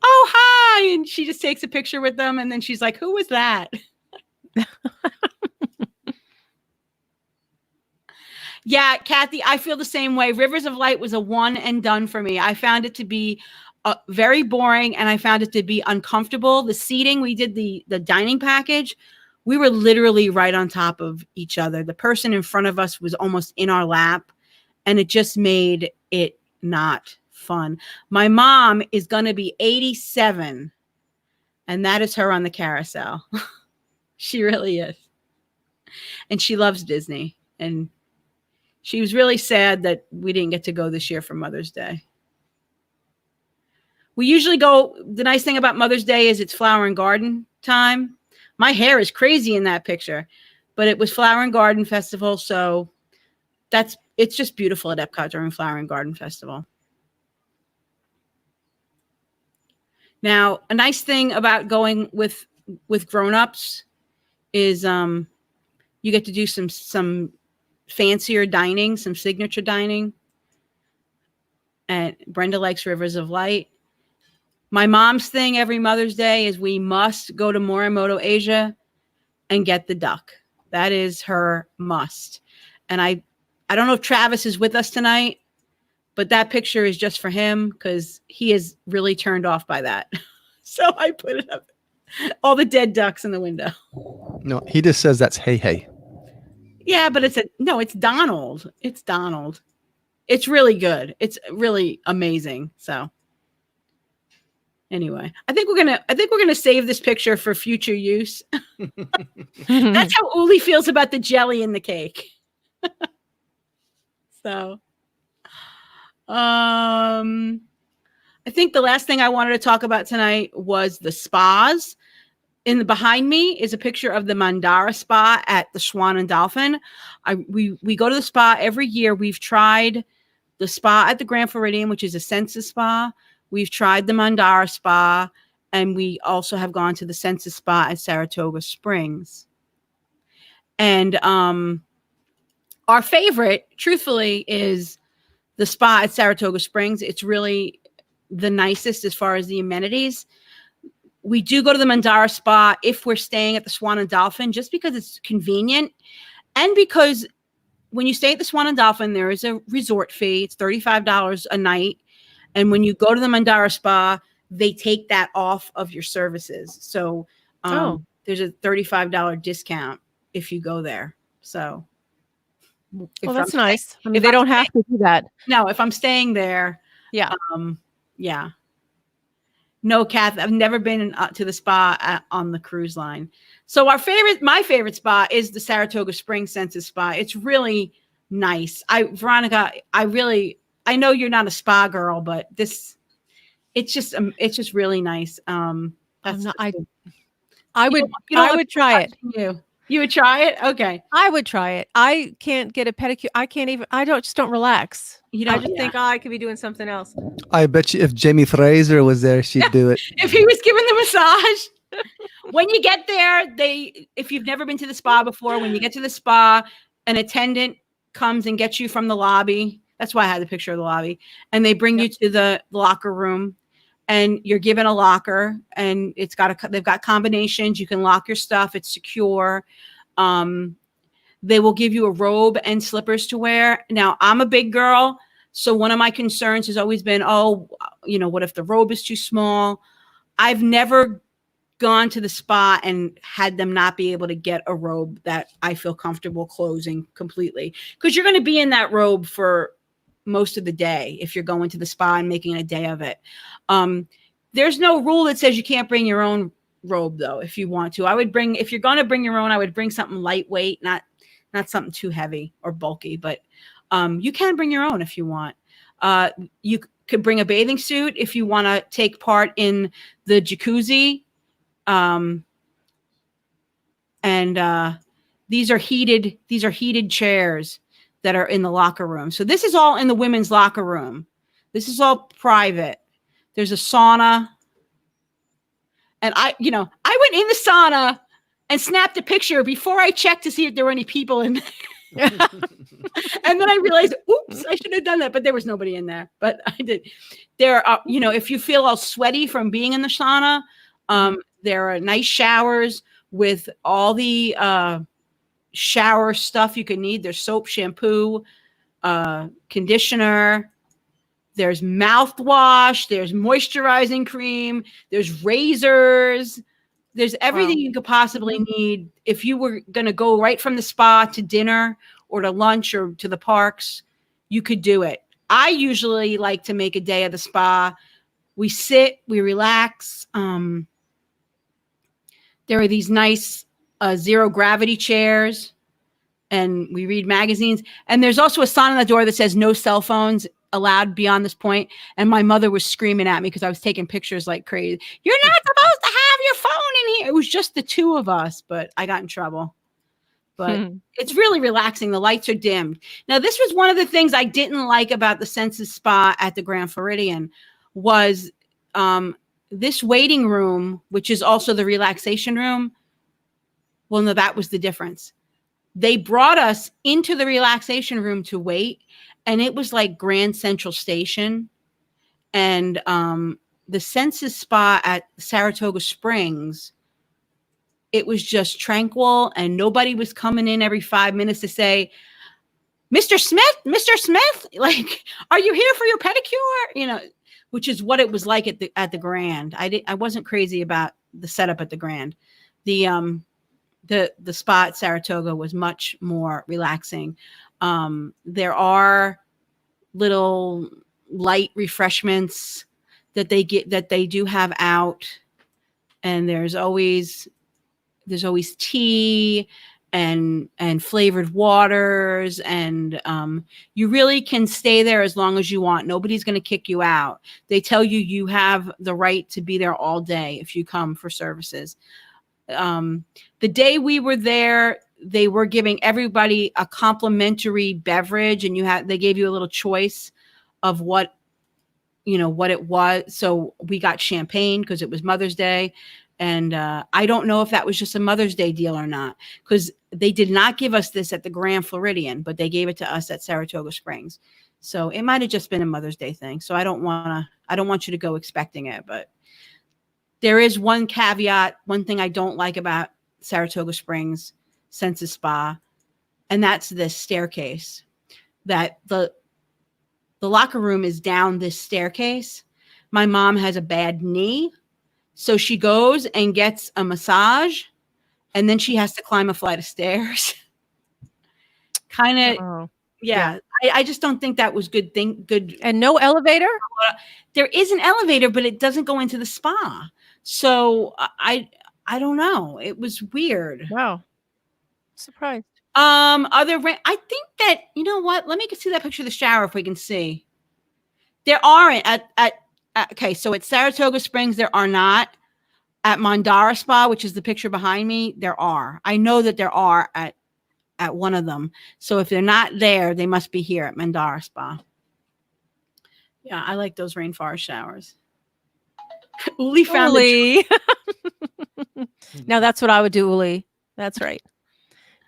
oh, hi. And she just takes a picture with them. And then she's like, who was that? Yeah, Kathy, I feel the same way. Rivers of Light was a one and done for me. I found it to be very boring and I found it to be uncomfortable. The seating, we did the dining package. We were literally right on top of each other. The person in front of us was almost in our lap and it just made it not fun. My mom is going to be 87 and that is her on the carousel. She really is. And she loves Disney. And she was really sad that we didn't get to go this year for Mother's Day. We usually go, the nice thing about Mother's Day is it's flower and garden time. My hair is crazy in that picture, but it was Flower and Garden Festival. So it's just beautiful at Epcot during Flower and Garden Festival. Now, a nice thing about going with grown-ups is you get to do some fancier dining, some signature dining. And Brenda likes Rivers of Light. My mom's thing every Mother's Day is we must go to Morimoto Asia and get the duck. That is her must. And I don't know if Travis is with us tonight, but that picture is just for him because he is really turned off by that. So I put it up. All the dead ducks in the window. No, he just says that's hey. Yeah, but it's Donald. It's Donald. It's really good. It's really amazing. So anyway, I think we're gonna save this picture for future use. That's how Uli feels about the jelly in the cake. So I think the last thing I wanted to talk about tonight was the spas. Behind me is a picture of the Mandara Spa at the Swan and Dolphin. We go to the spa every year. We've tried the spa at the Grand Floridian, which is a Senses spa. We've tried the Mandara Spa, and we also have gone to the Senses Spa at Saratoga Springs. And our favorite, truthfully, is the spa at Saratoga Springs. It's really the nicest as far as the amenities. We do go to the Mandara Spa if we're staying at the Swan and Dolphin, just because it's convenient, and because when you stay at the Swan and Dolphin, there is a resort fee. It's $35 a night. And when you go to the Mandara Spa, they take that off of your services. So there's a $35 discount if you go there. So that's nice. I mean, they don't have to do that. No, if I'm staying there. Yeah. Yeah. No, Kath, I've never been to the spa on the cruise line. So my favorite spa is the Saratoga Springs Senses Spa. It's really nice. Veronica, I know you're not a spa girl, but it's just really nice. I would try it. You would try it? Okay. I would try it. I can't get a pedicure. I just don't relax. I just think, I could be doing something else. I bet you if Jamie Fraser was there, she'd do it. If he was giving the massage. When you get there, if you've never been to the spa before, when you get to the spa, an attendant comes and gets you from the lobby. That's why I had the picture of the lobby. And they bring you to the locker room, and you're given a locker, and they've got combinations. You can lock your stuff. It's secure. They will give you a robe and slippers to wear. Now, I'm a big girl, so one of my concerns has always been, what if the robe is too small? I've never gone to the spa and had them not be able to get a robe that I feel comfortable closing completely, because you're going to be in that robe for most of the day if you're going to the spa and making a day of it. There's no rule that says you can't bring your own robe, though. If you want to, if you're going to bring your own, I would bring something lightweight, not something too heavy or bulky, but you can bring your own if you want. You could bring a bathing suit if you want to take part in the jacuzzi. These are heated chairs that are in the locker room. So this is all in the women's locker room. This is all private. There's a sauna. And I went in the sauna and snapped a picture before I checked to see if there were any people in there. And then I realized, oops, I should have done that, but there was nobody in there. But I did. There are, if you feel all sweaty from being in the sauna, there are nice showers with all the shower stuff you can need. There's soap, shampoo, conditioner. There's mouthwash. There's moisturizing cream. There's razors. There's everything you could possibly need. If you were going to go right from the spa to dinner or to lunch or to the parks, you could do it. I usually like to make a day of the spa. We sit, we relax. There are these nice zero gravity chairs, and we read magazines. And there's also a sign on the door that says no cell phones allowed beyond this point. And my mother was screaming at me because I was taking pictures like crazy. You're not supposed to have your phone in here. It was just the two of us, but I got in trouble. But it's really relaxing. The lights are dimmed. Now, this was one of the things I didn't like about the Senses Spa at the Grand Floridian was this waiting room, which is also the relaxation room. Well, no, that was the difference. they brought us into the relaxation room to wait, and it was like Grand Central Station. And the Senses Spa at Saratoga Springs, it was just tranquil, and nobody was coming in every 5 minutes to say, Mr. Smith, like, are you here for your pedicure? You know, which is what it was like at the Grand. I wasn't crazy about the setup at the Grand. The spa at Saratoga was much more relaxing. There are little light refreshments that they do have out, and there's always tea and flavored waters, and you really can stay there as long as you want. Nobody's going to kick you out. They tell you have the right to be there all day if you come for services. The day we were there, they were giving everybody a complimentary beverage, and they gave you a little choice of what it was. So we got champagne because it was Mother's Day. And I don't know if that was just a Mother's Day deal or not, because they did not give us this at the Grand Floridian, but they gave it to us at Saratoga Springs. So it might have just been a Mother's Day thing. So I don't want you to go expecting it, but there is one caveat, one thing I don't like about Saratoga Springs Senses Spa, and that's this staircase. That the locker room is down this staircase. My mom has a bad knee, so she goes and gets a massage, and then she has to climb a flight of stairs. Kind of, yeah. I just don't think that was good. And no elevator? There is an elevator, but it doesn't go into the spa. So I don't know. It was weird. Wow. Surprised. I think that, you know what? Let me see that picture of the shower if we can see. There aren't okay, so at Saratoga Springs, there are not. At Mandara Spa, which is the picture behind me, there are. I know that there are at one of them. So if they're not there, they must be here at Mandara Spa. Yeah, I like those rainforest showers. Uli found Uli. Now that's what I would do, Uli. That's right.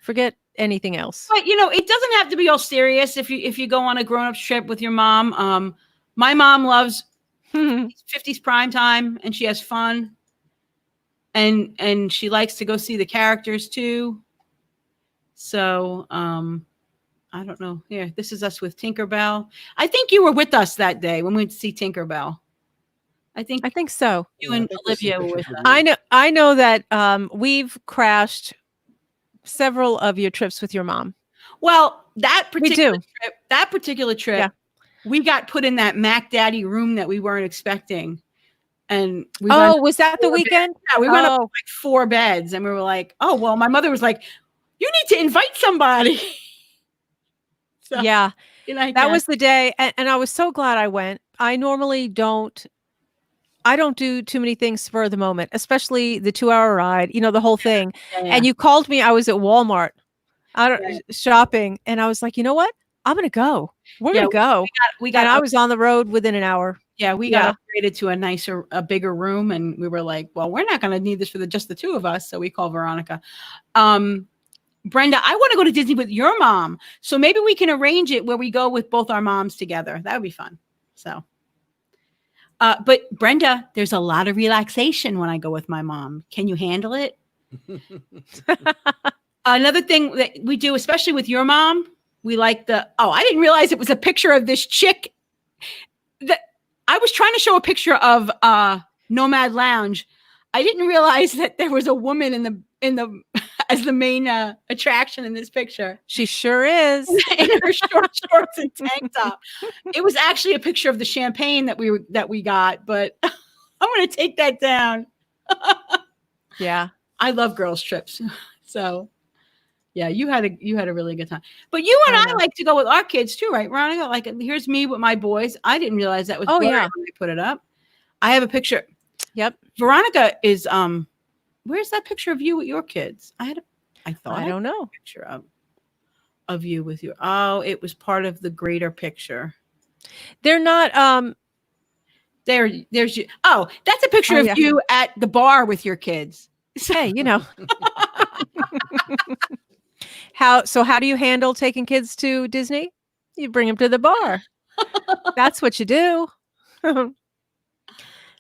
Forget anything else. But it doesn't have to be all serious if you go on a grown-up trip with your mom. My mom loves 50s prime time, and she has fun. And she likes to go see the characters too. So I don't know. Here, this is us with Tinkerbell. I think you were with us that day when we went to see Tinkerbell. I think so. You and Olivia were with us. I know that we've crashed several of your trips with your mom. Well, that particular trip, yeah. We got put in that Mac Daddy room that we weren't expecting. And was that the weekend? Yeah, we went up like 4 beds, and we were like, oh, well, my mother was like, you need to invite somebody. So, yeah, that was the day. And I was so glad I went. I normally don't do too many things spur of the moment, especially the 2-hour ride, the whole thing. Yeah. And you called me. I was at Walmart shopping, and I was like, you know what? I'm going to go. We're going to go. And I was on the road within an hour. Yeah, we got upgraded to a bigger room, and we were like, well, we're not going to need this for just the 2 of us. So we called Veronica. Brenda, I want to go to Disney with your mom. So maybe we can arrange it where we go with both our moms together. That would be fun. So, but Brenda, there's a lot of relaxation when I go with my mom. Can you handle it? Another thing that we do, especially with your mom, we like I didn't realize it was a picture of this chick that I was trying to show a picture of Nomad Lounge. I didn't realize that there was a woman in the as the main attraction in this picture. She sure is. In her short shorts and tank top. It was actually a picture of the champagne that we got, but I'm going to take that down. Yeah. I love girls trips. So, yeah, you had a really good time. But you and I like to go with our kids too, right, Veronica? Like, here's me with my boys. I didn't realize that was yeah. When we put it up. I have a picture. Yep. Veronica is where's that picture of you with your kids? I don't know. A picture of you with your. Oh, it was part of the greater picture. They're not there's you. Oh, that's a picture of you at the bar with your kids. Hey, How do you handle taking kids to Disney? You bring them to the bar. That's what you do.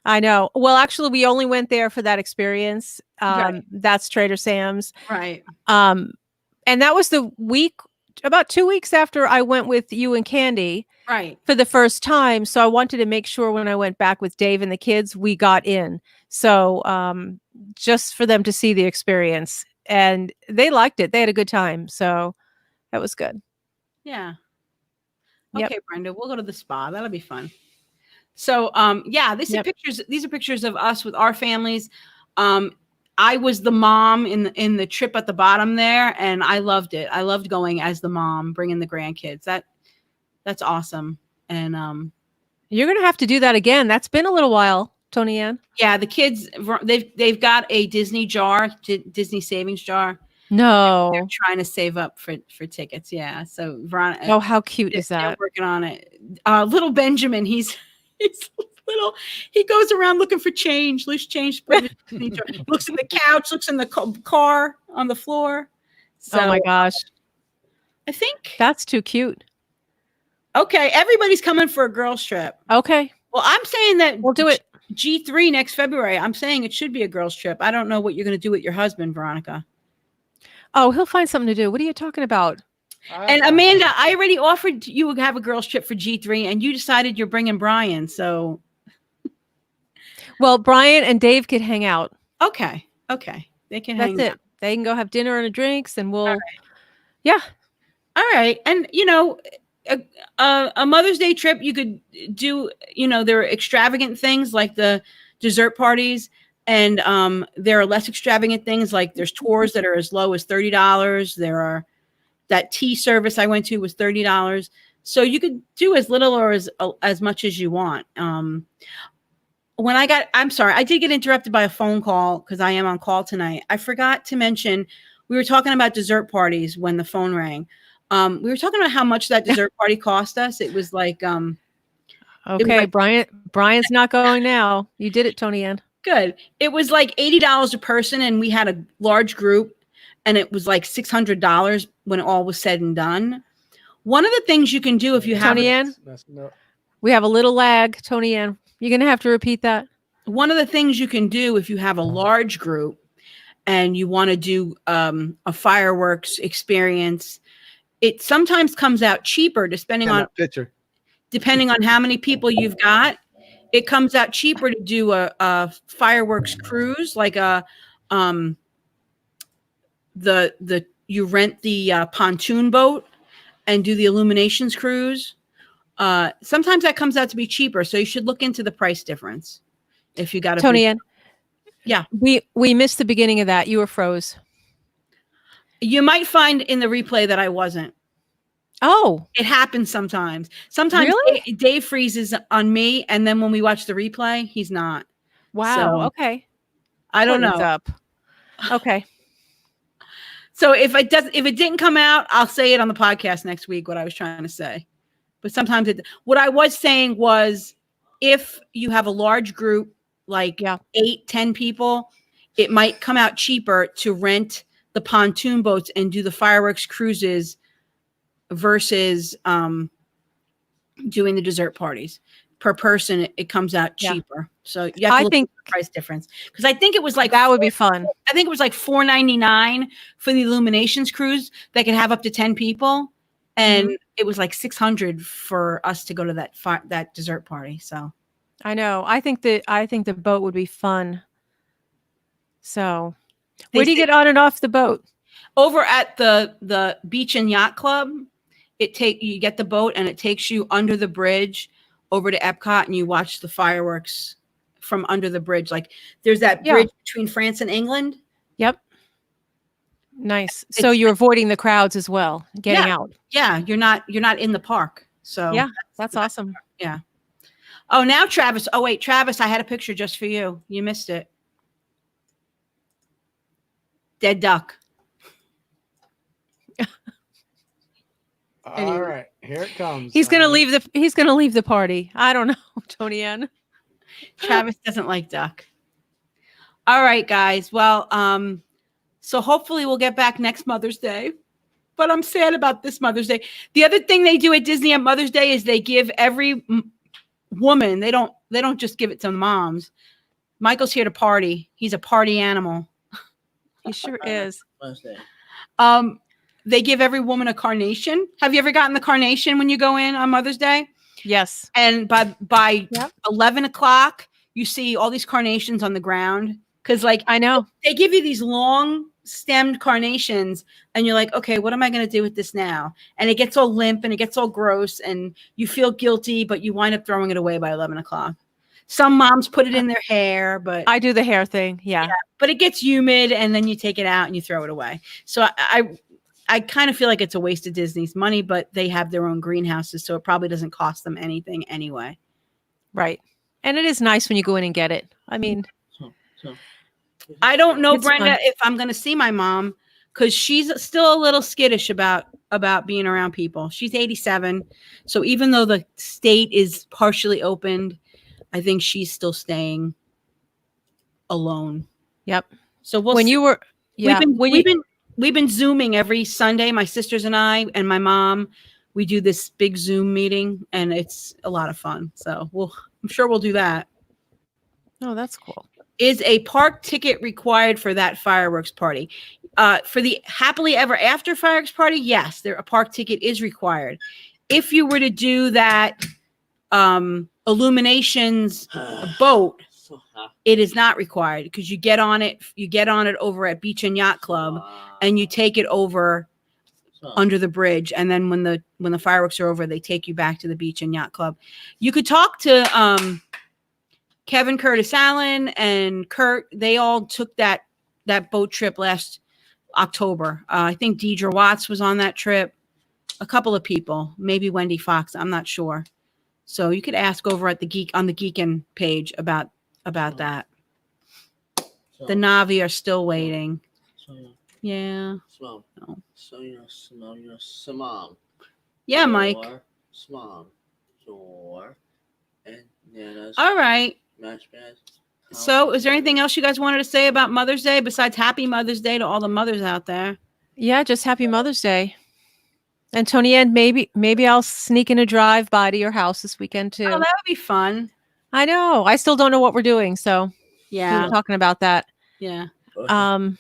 I know. Well, actually, we only went there for that experience. Right. That's Trader Sam's. Right. And that was the week, about 2 weeks after I went with you and Candy Right. for the first time. So I wanted to make sure when I went back with Dave and the kids, we got in. So just for them to see the experience. And they liked it. They had a good time. So that was good. Yeah. Yep. Okay, Brenda, we'll go to the spa. That'll be fun. So, yeah, these are pictures of us with our families. I was the mom in the trip at the bottom there, and I loved it. I loved going as the mom, bringing the grandkids. That's awesome. And you're gonna have to do that again. That's been a little while, Tony Ann. Yeah, the kids they've got a Disney jar, Disney savings jar. No, they're trying to save up for tickets. Yeah, so Veronica. Oh, how cute is that? They're working on it. Little Benjamin, he's little. He goes around looking for change, loose change. Looks in the couch, looks in the car on the floor. So, oh my gosh, I think that's too cute. Okay, everybody's coming for a girls' trip. Okay, well, I'm saying that we'll do it. G3 next February. I'm saying it should be a girls' trip. I don't know what you're going to do with your husband, Veronica. Oh, he'll find something to do. What are you talking about? And Amanda, I already offered you to have a girls' trip for G3, and you decided you're bringing Brian. So, well, Brian and Dave could hang out. Okay, they can hang. That's it. They can go have dinner and drinks, and we'll. All right. Yeah. All right, and a Mother's Day trip you could do. There are extravagant things like the dessert parties. And there are less extravagant things like there's tours that are as low as $30. There are that tea service I went to was $30. So you could do as little or as much as you want. I'm sorry, I did get interrupted by a phone call because I am on call tonight. I forgot to mention we were talking about dessert parties when the phone rang. We were talking about how much that dessert party cost us. It was like okay, Brian's not going now. You did it, Tony Ann. Good. It was like $80 a person, and we had a large group, and it was like $600 when it all was said and done. One of the things you can do if you have Tony Ann, we have a little lag. Tony Ann, you're going to have to repeat that. One of the things you can do if you have a large group and you want to do a fireworks experience, it sometimes comes out cheaper depending on how many people you've got. It comes out cheaper to do a fireworks cruise, like you rent the pontoon boat and do the illuminations cruise. Sometimes that comes out to be cheaper, so you should look into the price difference. If you got a Tony Ann, yeah, we missed the beginning of that. You were froze. You might find in the replay that I wasn't. Oh, it happens sometimes. Sometimes really? Dave freezes on me, and then when we watch the replay, he's not. Wow. So, okay. I don't know. Up. Okay. So if it didn't come out, I'll say it on the podcast next week. What I was trying to say, but sometimes what I was saying was, if you have a large group, like 8-10 people, it might come out cheaper to rent the pontoon boats and do the fireworks cruises versus doing the dessert parties. Per person, it comes out cheaper. So you have to look at the price difference, because I think it was like that would be fun. I think it was like $4.99 for the illuminations cruise that could have up to 10 people, and it was like $600 for us to go to that dessert party. So I know. I think the boat would be fun. So where do you get on and off the boat? Over at the Beach and Yacht Club. You get the boat and it takes you under the bridge over to Epcot, and you watch the fireworks from under the bridge. Like there's that bridge between France and England. Yep. Nice. So you're avoiding the crowds as well, getting out. Yeah, you're not in the park. So yeah, that's awesome. Yeah. Oh, now Travis. Oh wait, Travis, I had a picture just for you. You missed it. Dead duck. All right, here it comes. He's gonna leave the party. I don't know, Tony Ann. Travis doesn't like duck. All right, guys. Well, so hopefully we'll get back next Mother's Day. but I'm sad about this Mother's Day. The other thing they do at Disney at Mother's Day is they give every woman. They don't just give it to moms. Michael's here to party. He's a party animal. He sure is. They give every woman a carnation. Have you ever gotten the carnation when you go in on Mother's Day? Yes. And by 11 o'clock, you see all these carnations on the ground. Because like I know they give you these long stemmed carnations and you're like, okay, what am I going to do with this now? And it gets all limp and it gets all gross and you feel guilty, but you wind up throwing it away by 11 o'clock. Some moms put it in their hair, but I do the hair thing. Yeah. But it gets humid and then you take it out and you throw it away. So I kind of feel like it's a waste of Disney's money, but they have their own greenhouses. So it probably doesn't cost them anything anyway. Right. And it is nice when you go in and get it. I mean, I don't know, It's Brenda, fun. if I'm going to see my mom because she's still a little skittish about being around people. She's 87. So even though the state is partially opened, I think she's still staying alone. yep. So we'll When see. you were, yeah. We've been Zooming every Sunday, my sisters and I and my mom. We do this big Zoom meeting and it's a lot of fun. So I'm sure we'll do that. Oh, that's cool. Is a park ticket required for that fireworks party? For the happily ever after fireworks party, yes, a park ticket is required. If you were to do that illuminations boat, it is not required because you get on it over at Beach and Yacht Club and you take it over under the bridge. And then when the fireworks are over, they take you back to the Beach and Yacht Club. You could talk to Kevin Curtis Allen and Kurt. They all took that boat trip last October. I think Deidre Watts was on that trip. A couple of people, maybe Wendy Fox. I'm not sure. So you could ask over at the Geekin page about that. The Navi are still waiting. Yeah. Small. No. So you're small. Yeah, Mike. Small. Sure. And Nana's All right. match band. So is there anything else you guys wanted to say about Mother's Day besides Happy Mother's Day to all the mothers out there? Yeah. Just happy Mother's Day. And Tony Ann, maybe I'll sneak in a drive by to your house this weekend too. Oh, that would be fun. I know. I still don't know what we're doing. So we Yeah. were talking about that. Yeah. That's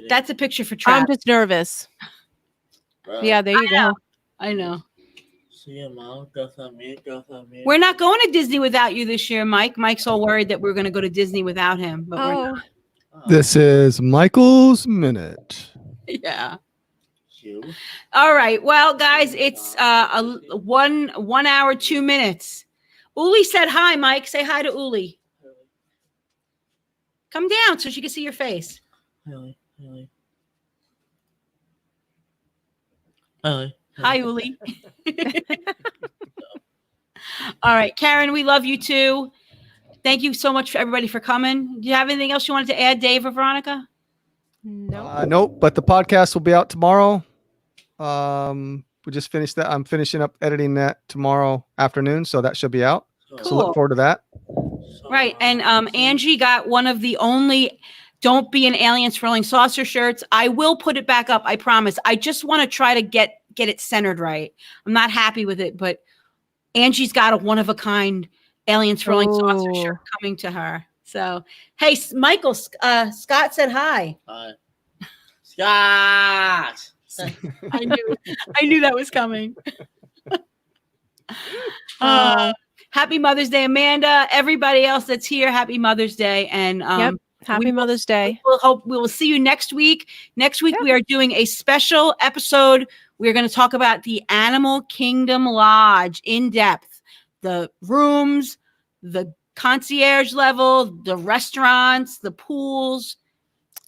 That's a picture for I'm Travis. just nervous. Yeah. There you go. I know. See your mom. Go for me. We're not going to Disney without you this year, Mike. Mike's all worried that we're going to go to Disney without him, but we're Oh, not. This is Michael's Minute. Yeah. You. All right. Well, guys, it's 1 hour, 2 minutes. Uli said hi, Mike. Say hi to Uli. Come down so she can see your face. Really. Hi, Uli. All right, Karen, we love you too. Thank you so much for everybody for coming. Do you have anything else you wanted to add, Dave or Veronica? no. Nope, but the podcast will be out tomorrow. We just finished that. I'm finishing up editing that tomorrow afternoon, so that should be out. So Cool. look forward to that. Right. And Angie got one of the only Don't Be an Alien Swirling Saucer shirts. I will put it back up, I promise. I just want to try to get it centered right. I'm not happy with it, but Angie's got a one-of-a-kind Alien Swirling Saucer shirt coming to her. So, hey, Michael, Scott said hi. Hi. Scott. I knew that was coming. Happy Mother's Day, Amanda. Everybody else that's here, happy Mother's Day. And Yep. Happy Mother's Day. we will see you next week. Next week, we are doing a special episode. We're going to talk about the Animal Kingdom Lodge in depth. The rooms, the concierge level, the restaurants, the pools.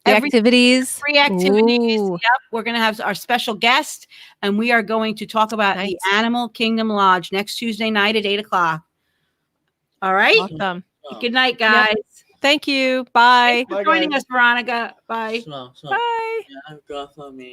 The activities. Free activities. Ooh. Yep. We're going to have our special guest, and we are going to talk about the Animal Kingdom Lodge next Tuesday night at 8 o'clock. All right. Awesome. Good night, guys. Thank you. Bye. Thanks for joining us, Veronica. Bye. Small. Bye. Yeah, go for me.